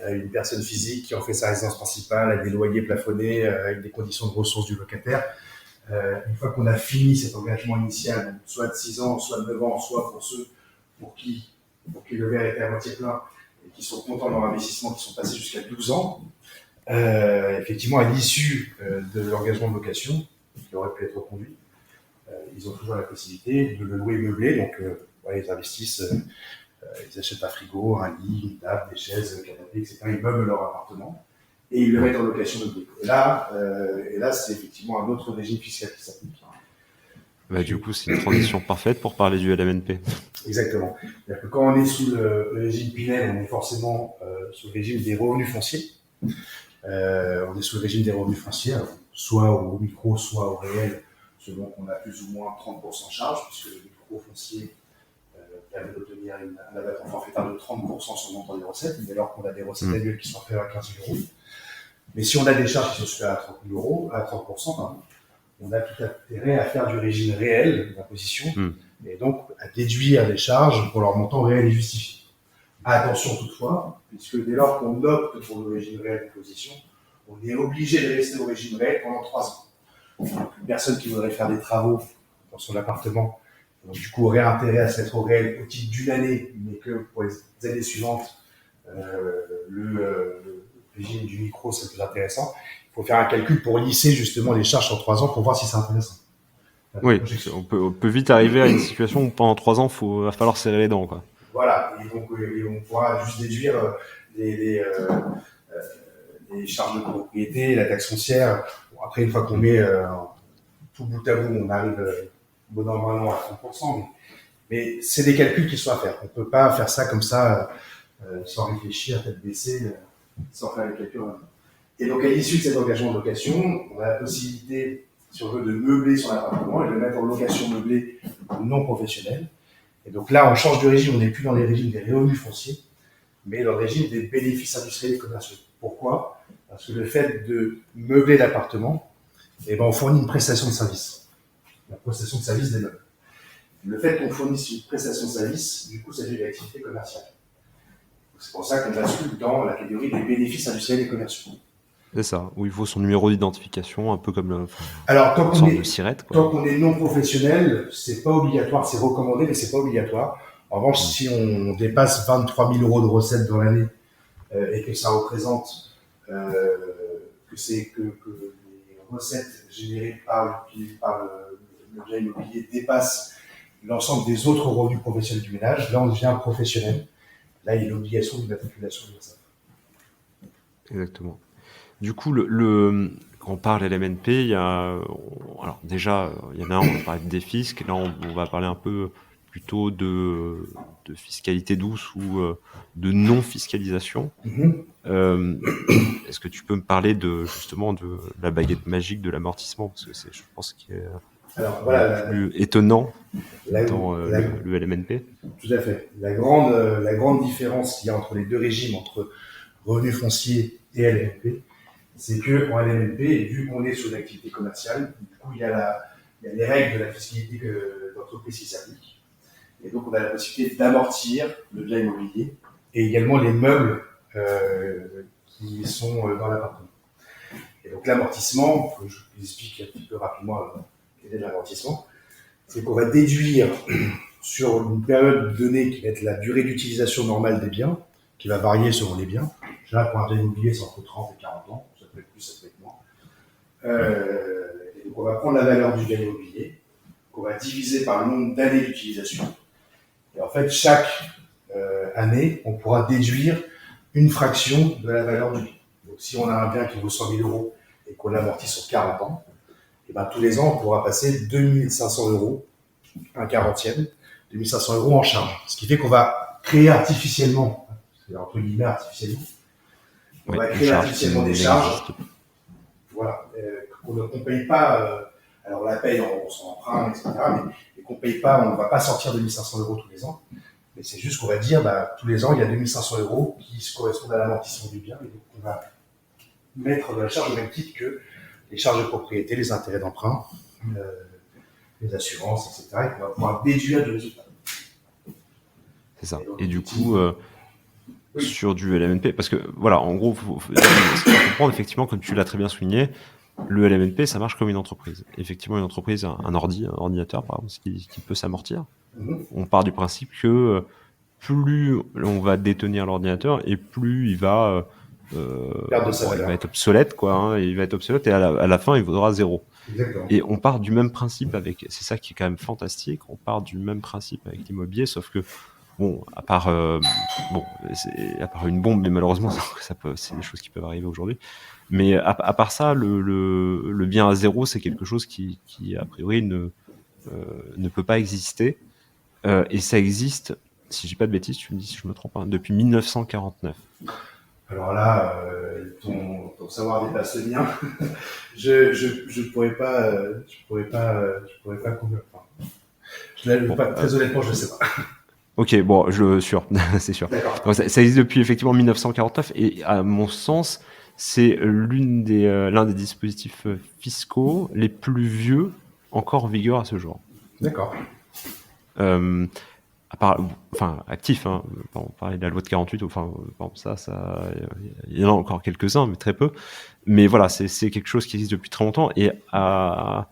une personne physique qui en fait sa résidence principale, avec des loyers plafonnés, avec des conditions de ressources du locataire. Une fois qu'on a fini cet engagement initial, soit de 6 ans, soit de 9 ans, soit pour ceux pour qui le verre était à moitié plein et qui sont contents de leur investissement, qui sont passés jusqu'à 12 ans, effectivement, à l'issue de l'engagement de location, qui aurait pu être reconduit, ils ont toujours la possibilité de le louer meublé. Donc, ils investissent, ils achètent un frigo, un lit, une table, des chaises, un canapé, etc. Ils meublent leur appartement et ils le mettent en location meublée. Et là, c'est effectivement un autre régime fiscal qui s'applique. Du coup, c'est une transition parfaite pour parler du LMNP. Exactement. C'est-à-dire que quand on est sous le régime Pinel, on est forcément sous le régime des revenus fonciers. On est sous le régime des revenus fonciers, soit au micro, soit au réel, selon qu'on a plus ou moins 30% de charge, puisque le micro foncier permet d'obtenir un abattement forfaitaire de 30% sur le montant des recettes, mais alors qu'on a des recettes annuelles qui sont inférieures à 15 000 euros. Mais si on a des charges qui sont supérieures à 30 000 euros, à 30%, pardon, on a tout intérêt à faire du régime réel d'imposition et donc à déduire les charges pour leur montant réel et justifié. Attention toutefois, puisque dès lors qu'on opte pour le régime réel d'imposition, on est obligé de rester au régime réel pendant 3 ans. Donc, une personne qui voudrait faire des travaux dans son appartement, donc du coup aurait intérêt à se mettre au réel au titre d'une année, mais que pour les années suivantes, le régime du micro c'est plus intéressant. Il faut faire un calcul pour lisser justement les charges sur 3 ans pour voir si c'est intéressant. Oui, on peut vite arriver à une situation où pendant 3 ans, va falloir serrer les dents, quoi. Voilà, et donc on pourra juste déduire les charges de propriété, la taxe foncière. Bon, après, une fois qu'on met tout bout à bout, on arrive bon an, mal an à 30%. Mais c'est des calculs qui sont à faire. On ne peut pas faire ça comme ça, sans réfléchir, tête baissée, sans faire les calculs. Et donc, à l'issue de cet engagement de location, on a la possibilité, si on veut, de meubler son appartement et de le mettre en location meublée non professionnelle. Et donc là, on change de régime, on n'est plus dans les régimes des revenus fonciers, mais dans le régime des bénéfices industriels et commerciaux. Pourquoi ? Parce que le fait de meubler l'appartement, on fournit une prestation de service. La prestation de service des meubles. Le fait qu'on fournisse une prestation de service, du coup, ça fait une activité commerciale. C'est pour ça qu'on bascule dans la catégorie des bénéfices industriels et commerciaux. C'est ça, où il faut son numéro d'identification, un peu comme Alors, tant qu'on est non professionnel, c'est pas obligatoire, c'est recommandé, mais c'est pas obligatoire. En revanche, si on dépasse 23 000 euros de recettes dans l'année et que ça représente que les recettes générées par le bien immobilier dépassent l'ensemble des autres revenus professionnels du ménage, là on devient professionnel. Là, il y a l'obligation de l'immatriculation de l'URSSAF. Exactement. Du coup, quand on parle LMNP, il y en a un, on va parler de défisc, là on va parler un peu plutôt de fiscalité douce ou de non-fiscalisation. Est-ce que tu peux me parler justement de la baguette magique de l'amortissement, parce que c'est, je pense, qui est plus étonnant dans le LMNP. Tout à fait. La grande différence qu'il y a entre les deux régimes, entre revenus fonciers et LMNP, c'est qu'en LMNP, vu qu'on est sur une activité commerciale, du coup, il y a les règles de la fiscalité d'entreprise qui s'appliquent. Et donc, on a la possibilité d'amortir le bien immobilier et également les meubles qui sont dans l'appartement. Et donc, l'amortissement, je vous explique un petit peu rapidement quel est l'amortissement, c'est qu'on va déduire sur une période donnée qui va être la durée d'utilisation normale des biens, qui va varier selon les biens. Là, pour un bien immobilier, c'est entre 30 et 40 ans. Ça peut être plus, ça peut être moins. Et donc, on va prendre la valeur du bien immobilier, qu'on va diviser par le nombre d'années d'utilisation. Et en fait, chaque année, on pourra déduire une fraction de la valeur du bien. Donc, si on a un bien qui vaut 100 000 euros et qu'on l'amortit sur 40 ans, et ben, tous les ans, on pourra passer 2 500 euros, un quarantième, 2 500 euros en charge. Ce qui fait qu'on va créer artificiellement, c'est entre guillemets artificiellement, on va créer artificiellement des charges, voilà, qu'on ne paye pas, alors on la paye en son emprunt, etc., mais qu'on ne paye pas, on ne va pas sortir 2 500 euros tous les ans, mais c'est juste qu'on va dire, tous les ans, il y a 2 500 euros qui correspondent à l'amortissement du bien, et donc on va mettre de la charge au même titre que les charges de propriété, les intérêts d'emprunt, les assurances, etc., et qu'on va pouvoir déduire du résultat. C'est ça. Et du coup, oui. Sur du LMNP, parce que voilà, en gros, faut comprendre effectivement, comme tu l'as très bien souligné, le LMNP, ça marche comme une entreprise. Effectivement, une entreprise, un ordinateur, par exemple, qui peut s'amortir. On part du principe que plus on va détenir l'ordinateur et plus il va être obsolète, quoi. Hein, il va être obsolète et à la fin, il vaudra 0. Exactement. Et on part du même principe avec, c'est ça qui est quand même fantastique, on part du même principe avec l'immobilier, sauf que bon, à part une bombe, mais malheureusement, c'est des choses qui peuvent arriver aujourd'hui. Mais à part ça, le bien à 0, c'est quelque chose qui a priori ne peut pas exister. Et ça existe, si je dis pas de bêtises, tu me dis si je me trompe, depuis 1949. Alors là, ton savoir dépasse le mien. je pourrais pas couvrir. Très honnêtement, je ne sais pas. Ok, bon, c'est sûr. Donc, ça existe depuis effectivement 1949 et à mon sens, c'est l'un des dispositifs fiscaux les plus vieux encore en vigueur à ce jour. D'accord. Actif, hein. On parlait de la loi de 48, il y en a encore quelques-uns, mais très peu. Mais voilà, c'est quelque chose qui existe depuis très longtemps et à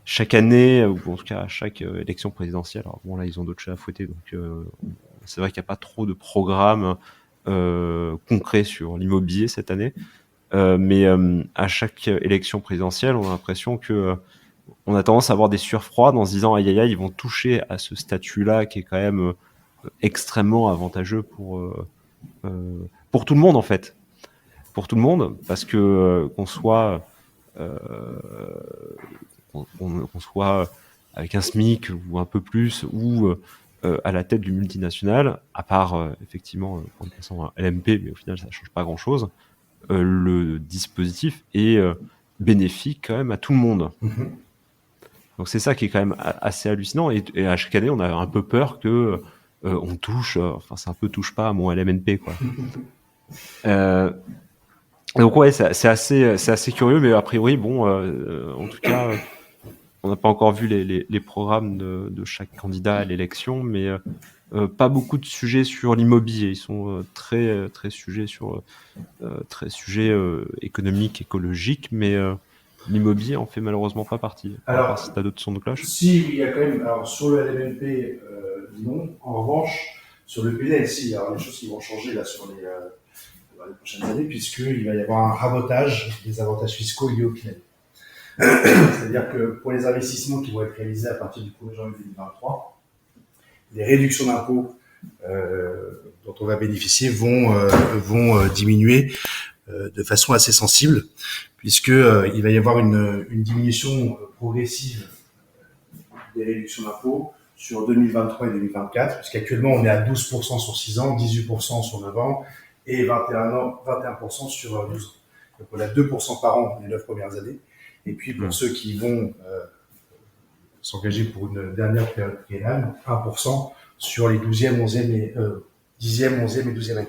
chaque année, ou en tout cas à chaque élection présidentielle, alors bon là ils ont d'autres chats à fouetter, donc c'est vrai qu'il n'y a pas trop de programmes concrets sur l'immobilier cette année, mais à chaque élection présidentielle, on a l'impression que on a tendance à avoir des sueurs froides en se disant aïe aïe aïe, ils vont toucher à ce statut-là qui est quand même extrêmement avantageux pour tout le monde en fait, pour tout le monde, parce que qu'on soit avec un SMIC ou un peu plus, ou à la tête du multinational, à part effectivement en passant à LMP, mais au final ça ne change pas grand-chose, le dispositif est bénéfique quand même à tout le monde. Mm-hmm. Donc c'est ça qui est quand même assez hallucinant, et à chaque année on a un peu peur que on touche, c'est un peu touche pas à mon LMNP, quoi. Donc ouais, c'est assez curieux, mais a priori, bon, en tout cas, on n'a pas encore vu les programmes de chaque candidat à l'élection, mais pas beaucoup de sujets sur l'immobilier. Ils sont très sujets sur économiques, écologiques, mais l'immobilier en fait malheureusement pas partie. Alors, si tu as d'autres sons de cloche. Si, il y a quand même. Alors sur le LMNP, non. En revanche, sur le PNL, si. Alors les choses qui vont changer là sur les prochaines années, puisqu'il va y avoir un rabotage des avantages fiscaux liés au PNL. C'est-à-dire que pour les investissements qui vont être réalisés à partir du 1er janvier 2023, les réductions d'impôts dont on va bénéficier vont diminuer de façon assez sensible, puisqu'il va y avoir une diminution progressive des réductions d'impôts sur 2023 et 2024, puisqu'actuellement on est à 12% sur 6 ans, 18% sur 9 ans et 21% sur 12 ans. Donc on a 2% par an les 9 premières années. Et puis pour ceux qui vont s'engager pour une dernière période triennale, 1% sur les 10e, 11e et 12e années.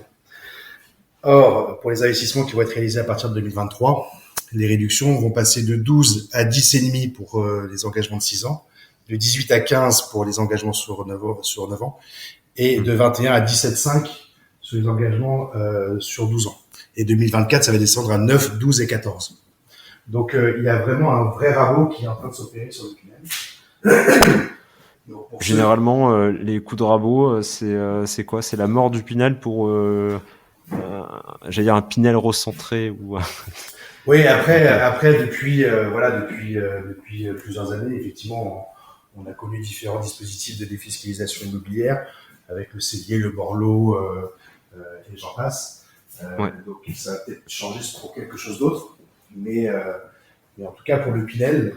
Or, pour les investissements qui vont être réalisés à partir de 2023, Les réductions vont passer de 12 à 10,5 pour les engagements de 6 ans, de 18 à 15 pour les engagements sur 9 ans, et de 21 à 17,5 sur les engagements sur 12 ans. Et 2024, ça va descendre à 9, 12 et 14. Donc, il y a vraiment un vrai rabot qui est en train de s'opérer sur le Pinel. Généralement, les coups de rabot, c'est quoi? C'est la mort du Pinel pour, j'allais dire un Pinel recentré ou. Oui, après depuis plusieurs années, effectivement, on a connu différents dispositifs de défiscalisation immobilière avec le cellier, le borloo et j'en passe. Ouais. Donc ça va peut-être changer pour quelque chose d'autre, mais en tout cas pour le Pinel,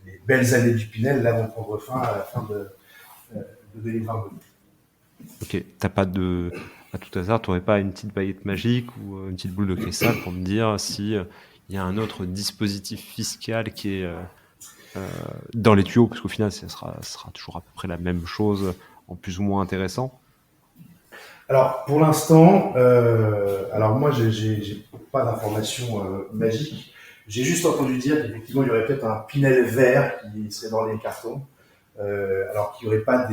les belles années du Pinel là vont prendre fin à la fin de 2022. Ok, t'as pas de, à tout hasard, t'aurais pas une petite baguette magique ou une petite boule de cristal pour me dire si il y a un autre dispositif fiscal qui est dans les tuyaux, parce qu'au final, ce sera toujours à peu près la même chose, en plus ou moins intéressant. Alors pour l'instant, alors moi j'ai pas d'informations magiques. J'ai juste entendu dire qu'effectivement il y aurait peut-être un Pinel vert qui serait dans les cartons, alors qu'il n'y aurait pas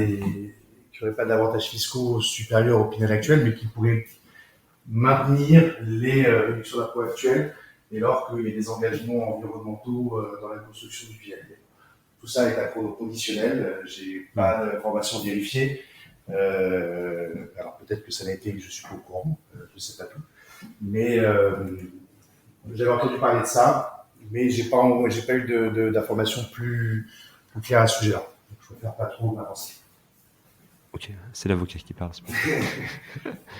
d'avantages fiscaux supérieurs au Pinel actuel, mais qui pourrait maintenir les réductions d'impôts actuelles dès lors qu'il y a des engagements environnementaux dans la construction du Pinel. Tout ça est à conditionnel. J'ai pas d'informations vérifiées. Alors peut-être que ça n'a été, que je suis pas au courant, je sais pas tout. Mais j'avais entendu parler de ça, mais j'ai pas eu d'informations plus claires à ce sujet-là. Donc, je préfère pas trop m'avancer. Ok, c'est l'avocat qui parle.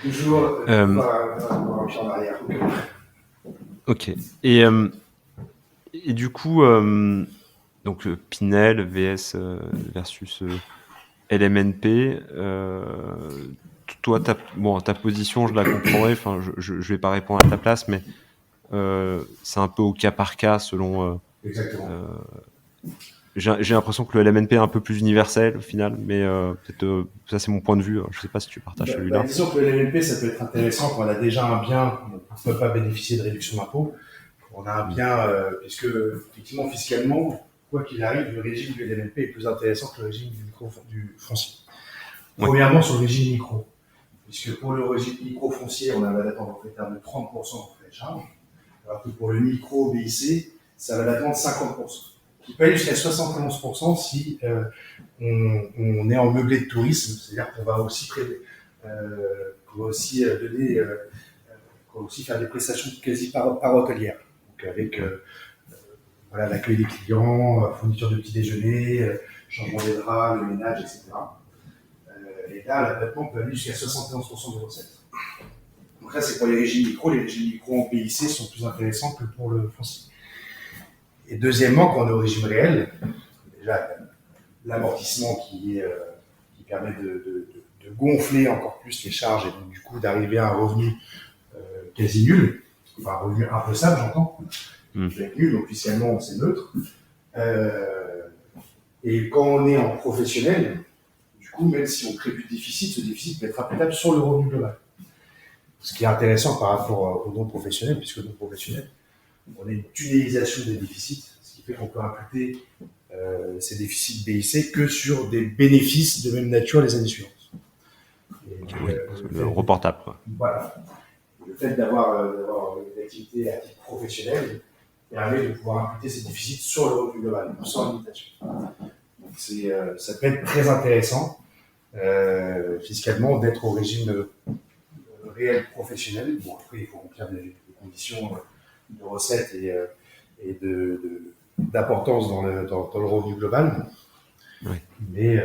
Toujours un pied en arrière. Ok. Et du coup, donc Pinel VS versus LMNP. Toi, ta position, je la comprendrai. Enfin, je vais pas répondre à ta place, mais c'est un peu au cas par cas selon. Exactement. J'ai l'impression que le LMNP est un peu plus universel au final, mais peut-être ça c'est mon point de vue. Je sais pas si tu partages celui-là. Disons que le LMNP ça peut être intéressant quand on a déjà un bien, on ne peut pas bénéficier de réduction d'impôt. On a un bien, puisque effectivement fiscalement, quoi qu'il arrive, le régime du LMNP est plus intéressant que le régime du foncier. Premièrement, sur le régime micro, puisque pour le régime micro foncier, on a un abattement forfaitaire de 30% pour frais de charge, alors que pour le micro BIC, ça va l'abattement de 50%, qui peut aller jusqu'à 71% si on est en meublé de tourisme, c'est-à-dire qu'on va aussi faire des prestations quasi par hôtelière, donc avec l'accueil des clients, fourniture de petit déjeuner, changement des draps, le ménage, etc. Et là, l'abattement peut aller jusqu'à 71% de recettes. Donc là, c'est pour les régimes micro. Les régimes micro en PIC sont plus intéressants que pour le foncier. Et deuxièmement, quand on est au régime réel, déjà, l'amortissement qui permet de gonfler encore plus les charges et donc du coup d'arriver à un revenu quasi nul, enfin un revenu imposable, j'entends, qui va être nul, donc officiellement c'est neutre. Et quand on est en professionnel, du coup, même si on crée plus de déficit, ce déficit peut être imputable sur le revenu global. Ce qui est intéressant par rapport aux non-professionnels, puisque non-professionnels, on a une tunnelisation des déficits, ce qui fait qu'on peut imputer ces déficits BIC que sur des bénéfices de même nature les années suivantes. Le reportable, quoi. Voilà. Le fait d'avoir une activité à titre professionnel permet de pouvoir imputer ces déficits sur le revenu global, sans limitation. Donc ça peut être très intéressant fiscalement d'être au régime réel professionnel. Bon, après, il faut remplir des conditions de recettes et d'importance dans le revenu global. Oui. Mais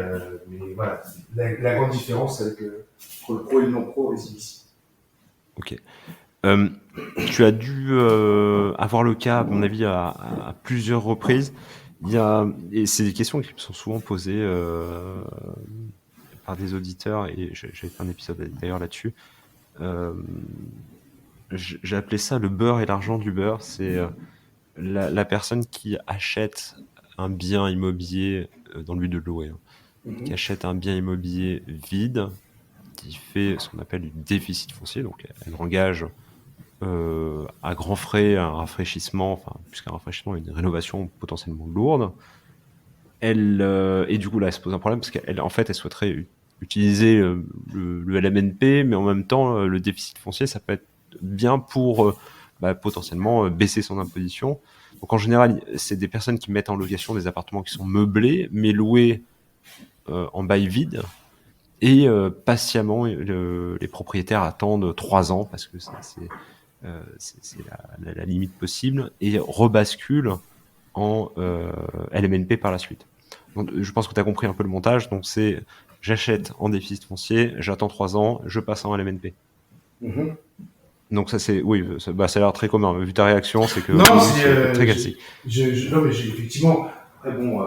voilà, la grande différence avec entre le pro et le non-pro réside ici. Ok. Tu as dû avoir le cas, à mon avis, à plusieurs reprises. Et c'est des questions qui me sont souvent posées par des auditeurs, et j'avais fait un épisode d'ailleurs là-dessus. J'ai appelé ça le beurre et l'argent du beurre. C'est la personne qui achète un bien immobilier dans le but de le louer, qui achète un bien immobilier vide, qui fait ce qu'on appelle du déficit foncier, donc elle engage à grands frais, un rafraîchissement, enfin plus qu'un rafraîchissement, une rénovation potentiellement lourde. Et du coup là, elle se pose un problème parce qu'elle, en fait, elle souhaiterait utiliser le LMNP, mais en même temps, le déficit foncier, ça peut être bien pour potentiellement baisser son imposition. Donc en général, c'est des personnes qui mettent en location des appartements qui sont meublés, mais loués en bail vide. Et patiemment, les propriétaires attendent 3 ans parce que c'est la limite possible et rebasculent en LMNP par la suite. Donc, je pense que tu as compris un peu le montage. Donc c'est j'achète en déficit foncier, j'attends 3 ans, je passe en LMNP. Mhm. Donc ça c'est oui, ça a l'air très commun. Vu ta réaction, c'est que Non, oui, c'est très classique. non, mais effectivement. Après bon,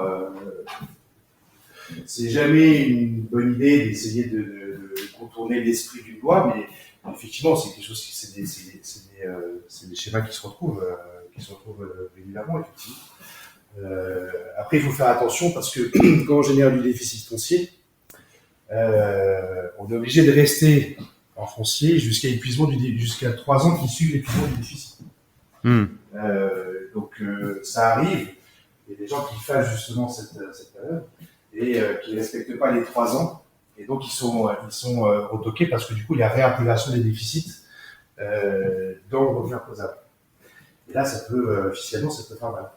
c'est jamais une bonne idée d'essayer de contourner l'esprit d'une loi, mais effectivement, c'est quelque chose qui c'est des schémas qui se retrouvent régulièrement, effectivement. Après, il faut faire attention parce que quand on génère du déficit foncier, on est obligé de rester en foncier jusqu'à 3 ans qui suivent l'épuisement du déficit. Donc ça arrive, il y a des gens qui fassent justement cette période et qui ne respectent pas les 3 ans, et donc ils sont retoqués parce que du coup il y a réintégration des déficits dans le revenu imposable. Et là, officiellement, ça peut faire mal.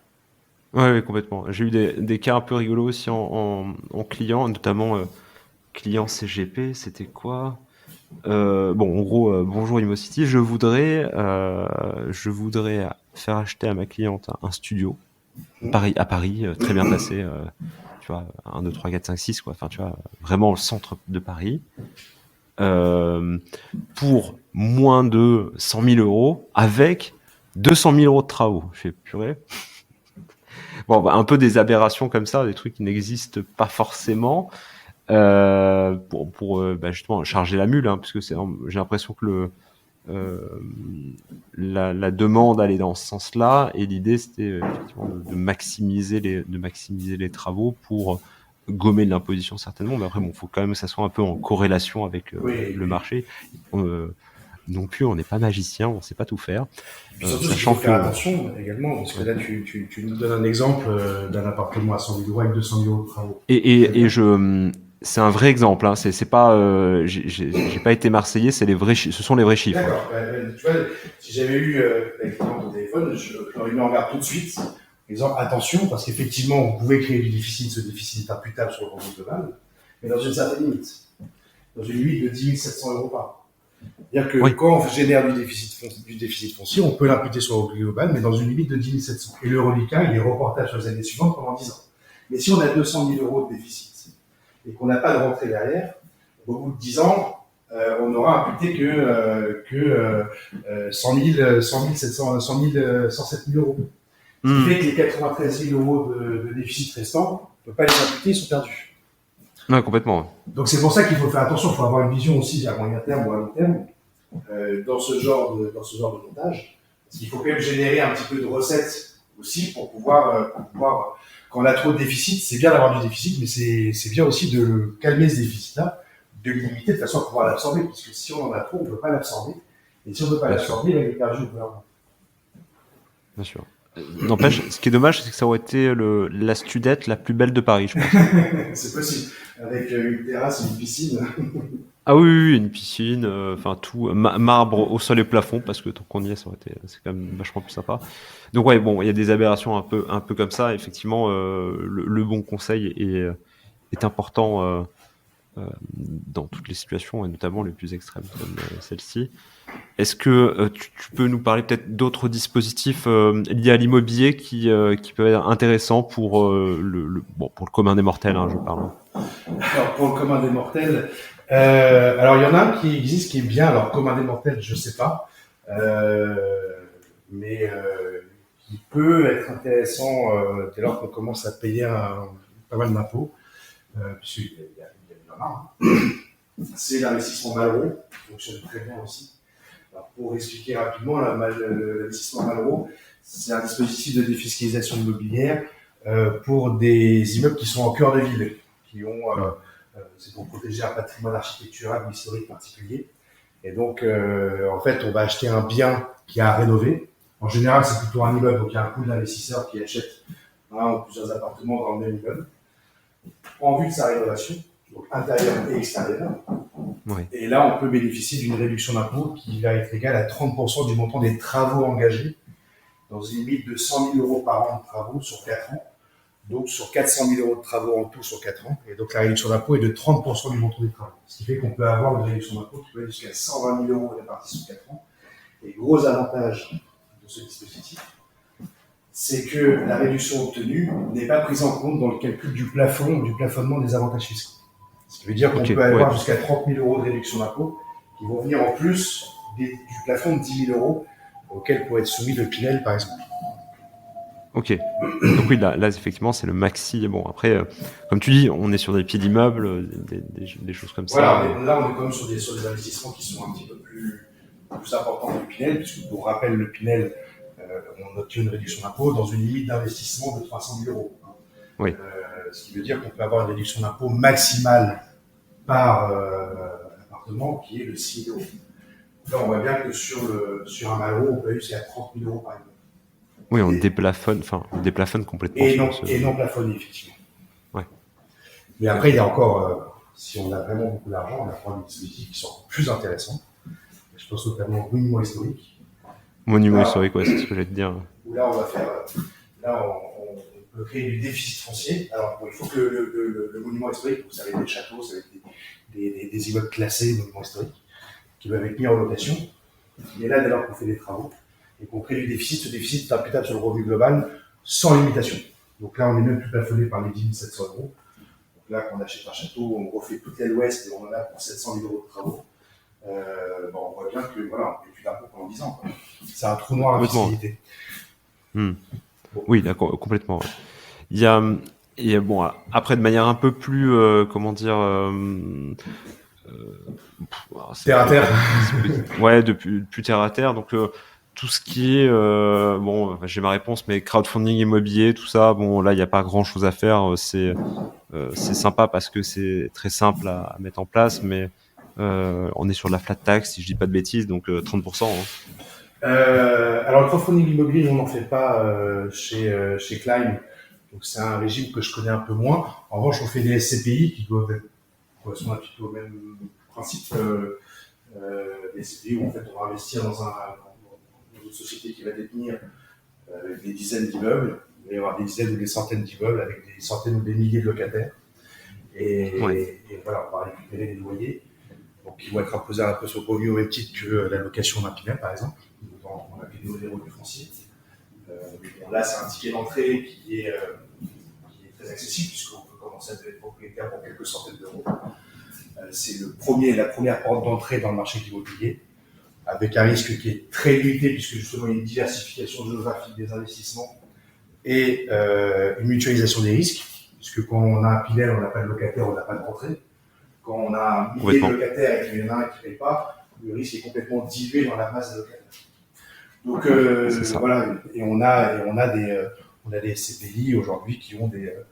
Ouais, complètement. J'ai eu des cas un peu rigolos aussi en client, notamment client CGP, c'était quoi? Bon, en gros, bonjour ImoCity, je voudrais faire acheter à ma cliente un studio à Paris, très bien placé, tu vois, 1, 2, 3, 4, 5, 6, quoi. Enfin, tu vois, vraiment au centre de Paris, pour moins de 100 000 euros, avec 200 000 euros de travaux. Je fais purée. Bon, un peu des aberrations comme ça, des trucs qui n'existent pas forcément. Pour justement charger la mule, hein, parce que j'ai l'impression que la demande allait dans ce sens-là, et l'idée c'était effectivement de maximiser les travaux pour gommer de l'imposition certainement, mais après bon, faut quand même que ça soit un peu en corrélation avec le marché. Non plus, on n'est pas magicien, on sait pas tout faire. Puis surtout, il faut faire attention également, parce que là, tu nous donnes un exemple d'un appartement à 100 000 euros avec 200 000 euros de travaux. C'est un vrai exemple, hein. C'est pas, j'ai pas été marseillais, ce sont les vrais chiffres. D'accord. Tu vois, si j'avais eu la cliente au téléphone, je l'aurais mis en garde tout de suite, en disant attention, parce qu'effectivement, on pouvait créer du déficit, ce déficit est imputable sur le revenu global, mais dans une certaine limite. Dans une limite de 10 700 euros par an. C'est-à-dire que quand on génère du déficit foncier, on peut l'imputer sur le revenu global, mais dans une limite de 10 700. Et le reliquat, il est reportable sur les années suivantes pendant 10 ans. Mais si on a 200 000 euros de déficit et qu'on n'a pas de rentrée derrière, au bout de 10 ans, on n'aura imputé que 107 000 euros. Ce qui fait que les 93 000 euros de déficit restants, on ne peut pas les imputer, ils sont perdus. Ouais, complètement. Donc c'est pour ça qu'il faut faire attention, il faut avoir une vision aussi à moyen terme ou à long terme dans ce genre de montage. Parce qu'il faut quand même générer un petit peu de recettes aussi pour pouvoir quand on a trop de déficit, c'est bien d'avoir du déficit, mais c'est bien aussi de calmer ce déficit-là, de le limiter de façon à pouvoir l'absorber, parce que si on en a trop, on ne peut pas l'absorber. Et si on ne peut pas l'absorber, il va être perdu au gouvernement. Bien sûr. N'empêche, ce qui est dommage, c'est que ça aurait été la studette la plus belle de Paris, je pense. C'est possible, avec une terrasse et une piscine. Ah oui, une piscine, enfin tout, marbre au sol et plafond, parce que tant qu'on y est, c'est quand même vachement plus sympa. Donc ouais, bon, il y a des aberrations un peu comme ça. Effectivement, le bon conseil est important dans toutes les situations, et notamment les plus extrêmes comme celle-ci. Est-ce que tu peux nous parler peut-être d'autres dispositifs liés à l'immobilier qui peuvent être intéressants pour pour le commun des mortels, hein, je parle. Alors pour le commun des mortels, alors il y en a un qui existe qui est bien. Alors commun des mortels, je sais pas, mais qui peut être intéressant dès lors qu'on commence à payer pas mal d'impôts, puisqu'il y en a. C'est l'investissement Malraux, qui fonctionne très bien aussi. Alors, pour expliquer rapidement, l'investissement Malraux, c'est un dispositif de défiscalisation immobilière pour des immeubles qui sont en cœur de ville, c'est pour protéger un patrimoine architectural ou historique particulier. Et donc, en fait, on va acheter un bien qui a à rénover. En général, c'est plutôt un immeuble, donc il y a un coût de l'investisseur qui achète un ou plusieurs appartements dans le même immeuble, en vue de sa rénovation, donc intérieur et extérieur. Oui. Et là, on peut bénéficier d'une réduction d'impôt qui va être égale à 30% du montant des travaux engagés, dans une limite de 100 000 euros par an de travaux sur 4 ans. Donc sur 400 000 euros de travaux en tout sur 4 ans. Et donc la réduction d'impôt est de 30% du montant des travaux. Ce qui fait qu'on peut avoir une réduction d'impôt qui peut aller jusqu'à 120 000 euros répartis sur 4 ans. Et gros avantage de ce dispositif, c'est que la réduction obtenue n'est pas prise en compte dans le calcul du plafond ou du plafonnement des avantages fiscaux. Ce qui veut dire qu'on peut avoir jusqu'à 30 000 euros de réduction d'impôt qui vont venir en plus du plafond de 10 000 euros auquel pourrait être soumis le Pinel, par exemple. Ok. Donc oui, là effectivement, c'est le maxi. Bon, après, comme tu dis, on est sur des pieds d'immeubles, des choses comme ça. Voilà, là, on est quand même sur des investissements qui sont un petit peu plus importants que le Pinel, puisque pour rappel, le Pinel, on obtient une réduction d'impôt dans une limite d'investissement de 300 000 euros. Oui. Ce qui veut dire qu'on peut avoir une réduction d'impôt maximale par appartement qui est de 6 000 euros. Là, on voit bien que sur un Malraux, on peut aller jusqu'à 30 000 euros par exemple. Oui, on déplafonne complètement. Et non plafonné, effectivement. Ouais. Mais après, il y a encore, si on a vraiment beaucoup d'argent, on a encore des dispositifs qui sont plus intéressants. Je pense notamment au monument historique. Monument historique, ouais, c'est ce que j'allais te dire. Où là, on va faire, on peut créer du déficit foncier. Alors, il faut que le monument historique, ça va être des châteaux, ça va être des immeubles classés, monuments historiques, qui doivent être mis en location. Et là, dès lors qu'on fait des travaux, et qu'on crée du déficit, ce déficit est imputable sur le revenu global sans limitation. Donc là, on est même plus plafonné par les 10 700 euros. Donc là, quand on achète un château, on refait toute l'aile ouest et on en a pour 700 000 euros de travaux. On voit bien que voilà, on ne paye plus d'impôt pendant 10 ans. Quoi. C'est un trou noir à fiscalité. Bon. Oui, d'accord, complètement. Il y a bon, après, de manière un peu plus, terre à terre. Ouais, plus terre à terre. Donc, tout ce qui est, j'ai ma réponse, mais crowdfunding immobilier, tout ça, bon, là, il n'y a pas grand-chose à faire. C'est sympa parce que c'est très simple à mettre en place, mais on est sur de la flat tax, si je dis pas de bêtises, donc 30%. Alors, le crowdfunding immobilier, on n'en fait pas chez Climb. Donc, c'est un régime que je connais un peu moins. En revanche, on fait des SCPI qui doivent correspondre un petit peu au même principe. Des SCPI où, en fait, on va investir dans une société qui va détenir des dizaines d'immeubles. Il va y avoir des dizaines ou des centaines d'immeubles avec des centaines ou des milliers de locataires. Et voilà, on va récupérer les loyers. Donc, qui vont être imposés à l'impôt sur le revenu au même titre que la location d'un Pinel, par exemple. On a payé des revenus fonciers. Là, c'est un ticket d'entrée qui est très accessible, puisqu'on peut commencer à devenir propriétaire pour quelques centaines d'euros. C'est la première porte d'entrée dans le marché de l'immobilier, avec un risque qui est très limité, puisque justement, il y a une diversification géographique des investissements et une mutualisation des risques, puisque quand on a un Pinel, on n'a pas de locataire, on n'a pas de rentrée. Quand on a un millier de locataires et qu'il y en a un qui ne paye pas, le risque est complètement dilué dans la masse des locataires. Donc voilà, et on a des SCPI aujourd'hui qui ont le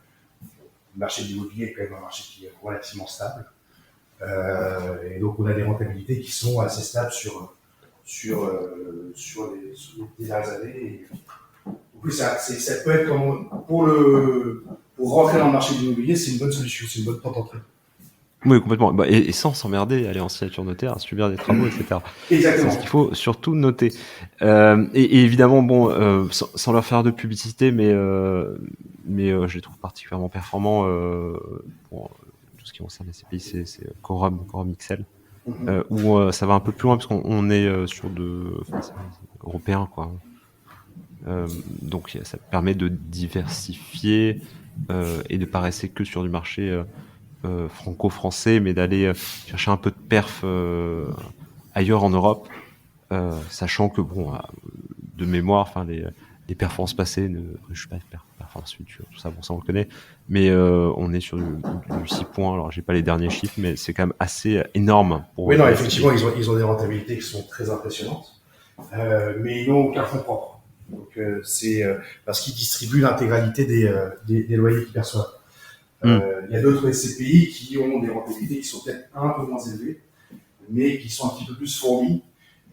marché de l'immobilier est quand même un marché qui est relativement stable. Et donc on a des rentabilités qui sont assez stables sur les dernières années. Et en plus, ça peut être pour rentrer dans le marché de l'immobilier, c'est une bonne solution, c'est une bonne porte d'entrée. Oui, complètement. Et sans s'emmerder, aller en signature notaire, subir des travaux, etc. Exactement. C'est ce qu'il faut surtout noter. Et évidemment, bon, sans leur faire de publicité, mais je les trouve particulièrement performants pour tout ce qui concerne les CPI, c'est Quorum XL, où ça va un peu plus loin parce qu'on est sur c'est européen, quoi. Donc ça permet de diversifier et de pas rester que sur du marché franco-français, mais d'aller chercher un peu de perf ailleurs en Europe, sachant que bon, de mémoire, enfin les performances passées, je suis pas performance future, tout ça, bon ça on le connaît, mais on est sur du 6 points. Alors j'ai pas les derniers chiffres, mais c'est quand même assez énorme. Oui, non, effectivement, ils ont des rentabilités qui sont très impressionnantes, mais ils n'ont aucun fonds propre. Donc c'est parce qu'ils distribuent l'intégralité des loyers qu'ils perçoivent. Il y a d'autres SCPI qui ont des rentabilités qui sont peut-être un peu moins élevées, mais qui sont un petit peu plus fournies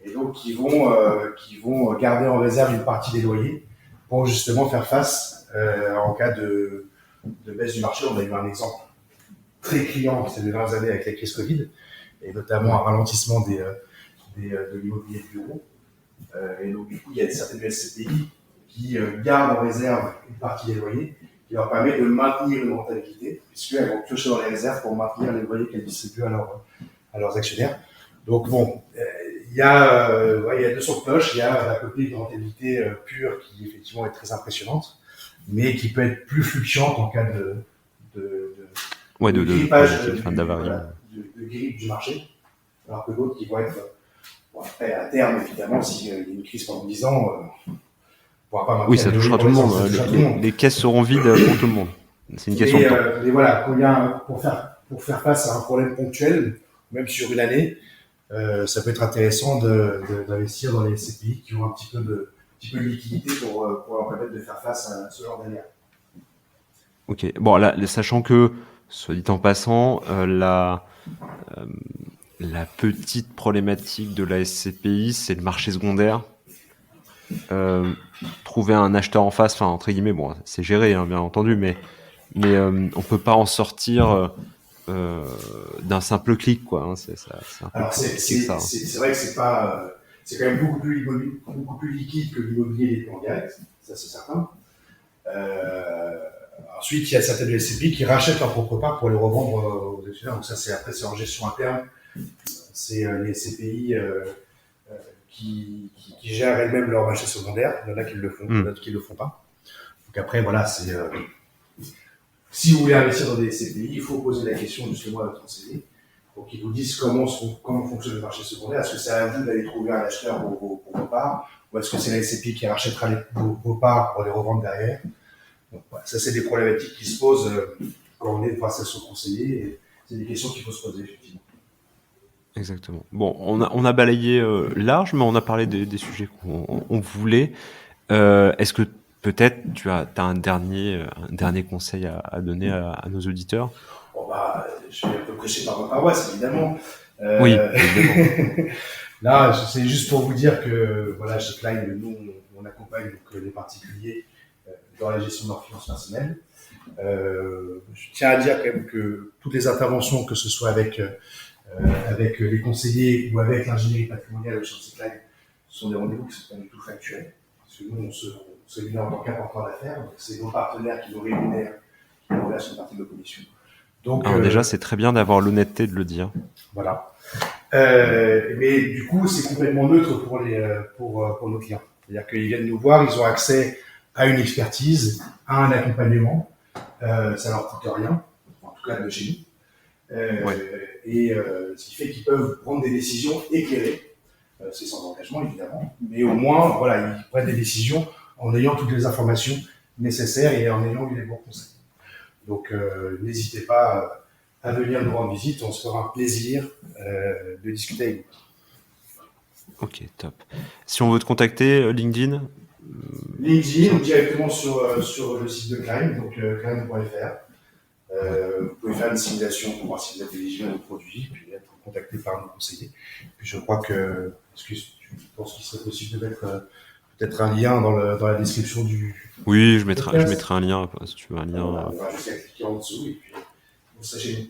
et donc qui vont garder en réserve une partie des loyers pour justement faire face en cas de baisse du marché. On a eu un exemple très criant ces dernières années avec la crise Covid, et notamment un ralentissement de l'immobilier de bureau. Et donc, du coup, il y a certaines SCPI qui gardent en réserve une partie des loyers, qui leur permet de maintenir une rentabilité, puisqu'elles vont piocher dans les réserves pour maintenir les loyers qu'elles distribuent à leurs actionnaires. Donc, bon, il y a deux sons de cloche. Il y a d'un côté une rentabilité pure qui, effectivement, est très impressionnante, mais qui peut être plus fluctuante en cas de grippage de grippe du marché, alors que d'autres qui vont être, après, à terme, évidemment, s'il y a une crise pendant 10 ans, oui, ça touchera tout le monde. Les caisses seront vides pour tout le monde. C'est une question de temps. Mais voilà, pour faire face à un problème ponctuel, même sur une année, ça peut être intéressant d'investir dans les SCPI qui ont un petit peu de liquidité pour leur permettre de faire face à ce genre d'année. Ok. Bon, là, sachant que, soit dit en passant, la petite problématique de la SCPI, c'est le marché secondaire. Trouver un acheteur en face, enfin entre guillemets, bon, c'est géré, hein, bien entendu, mais on peut pas en sortir d'un simple clic, quoi. Hein, c'est un peu alors c'est vrai que c'est pas, c'est quand même beaucoup plus liquide que l'immobilier des plans directs, ça c'est certain. Ensuite, il y a certaines SCPI qui rachètent leur propre part pour les revendre aux actionnaires. Donc ça, c'est en gestion interne. C'est les SCPI qui gèrent elles-mêmes leur marché secondaire. Il y en a qui le font, d'autres qui le font pas. Donc après, voilà, si vous voulez investir dans des SCPI, il faut poser la question justement à votre conseiller pour qu'ils vous disent comment fonctionne le marché secondaire. Est-ce que c'est à vous d'aller trouver un acheteur pour vos parts, ou est-ce que c'est la SCPI qui rachètera vos parts pour les revendre derrière? Donc, voilà, ça, c'est des problématiques qui se posent quand on est face à son conseiller, et c'est des questions qu'il faut se poser, effectivement. Exactement. Bon, on a balayé large, mais on a parlé des sujets qu'on voulait. Est-ce que peut-être tu as un dernier conseil à donner à nos auditeurs? Bon, je vais un peu prêcher par ma paroisse, évidemment. Oui, évidemment. Là, c'est juste pour vous dire que, voilà, chez Klein, nous, on accompagne donc, les particuliers dans la gestion de leurs finances personnelles. Je tiens à dire quand même que toutes les interventions, que ce soit avec les conseillers ou avec l'ingénierie patrimoniale chez Klein, sont des rendez-vous qui sont pas du tout factuels. Parce que nous, on se rémunère en tant qu'apporteur d'affaires. Donc, c'est nos partenaires qui nous rémunèrent, qui nous versent une partie de nos commissions. Donc, alors déjà, c'est très bien d'avoir l'honnêteté de le dire. Voilà. Mais du coup, c'est complètement neutre pour nos clients. C'est-à-dire qu'ils viennent nous voir, ils ont accès à une expertise, à un accompagnement. Ça leur coûte rien, en tout cas de chez nous. Et ce qui fait qu'ils peuvent prendre des décisions éclairées. C'est sans engagement, évidemment. Mais au moins, voilà, ils prennent des décisions en ayant toutes les informations nécessaires et en ayant eu les bons conseils. Donc, n'hésitez pas à venir nous rendre visite. On se fera un plaisir de discuter avec vous. Ok, top. Si on veut te contacter, LinkedIn ou directement sur le site de Klein, donc klein.fr. Vous pouvez faire une simulation pour voir si vous êtes éligible à nos produits, puis être contacté par nos conseillers. Puis je crois que, je pense qu'il serait possible de mettre peut-être un lien dans la description du. Oui, je mettrai un lien, si tu veux un lien. On va juste cliquer en dessous et puis on sera chez nous.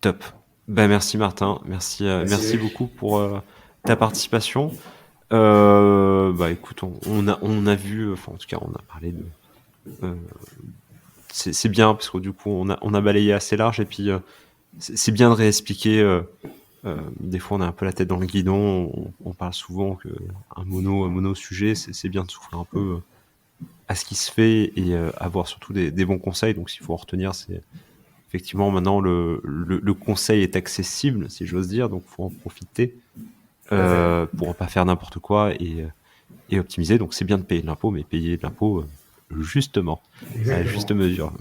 Top. Merci Martin, merci beaucoup pour ta participation. Écoute, on a vu, enfin en tout cas on a parlé de. C'est bien parce que du coup on a balayé assez large et puis c'est bien de réexpliquer. Des fois on a un peu la tête dans le guidon, on parle souvent qu'un mono sujet, c'est bien de souffler un peu à ce qui se fait et avoir surtout des bons conseils. Donc s'il faut en retenir, c'est effectivement maintenant le conseil est accessible, si j'ose dire, donc faut en profiter pour pas faire n'importe quoi et optimiser. Donc c'est bien de payer de l'impôt, mais payer de l'impôt justement, à la juste mesure.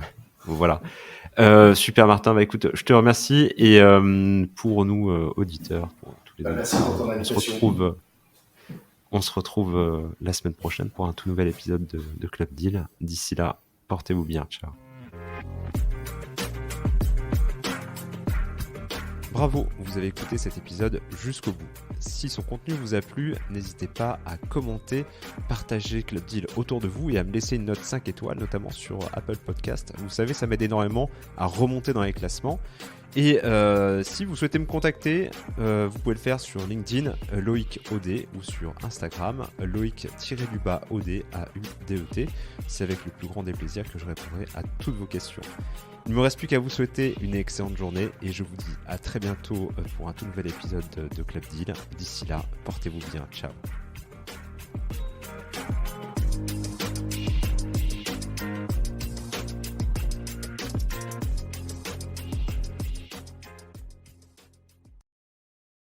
Voilà. Super Martin, écoute, je te remercie et pour nous auditeurs, pour tous les auditeurs, on se retrouve la semaine prochaine pour un tout nouvel épisode de Club Deal. D'ici là, portez-vous bien, ciao. Bravo, vous avez écouté cet épisode jusqu'au bout. Si son contenu vous a plu, n'hésitez pas à commenter, partager Club Deal autour de vous et à me laisser une note 5 étoiles, notamment sur Apple Podcast. Vous savez, ça m'aide énormément à remonter dans les classements. Et si vous souhaitez me contacter, vous pouvez le faire sur LinkedIn, Loïc Audet, ou sur Instagram, Loïc-OD, AUDET. C'est avec le plus grand des plaisirs que je répondrai à toutes vos questions. Il ne me reste plus qu'à vous souhaiter une excellente journée et je vous dis à très bientôt pour un tout nouvel épisode de Club Deal. D'ici là, portez-vous bien. Ciao.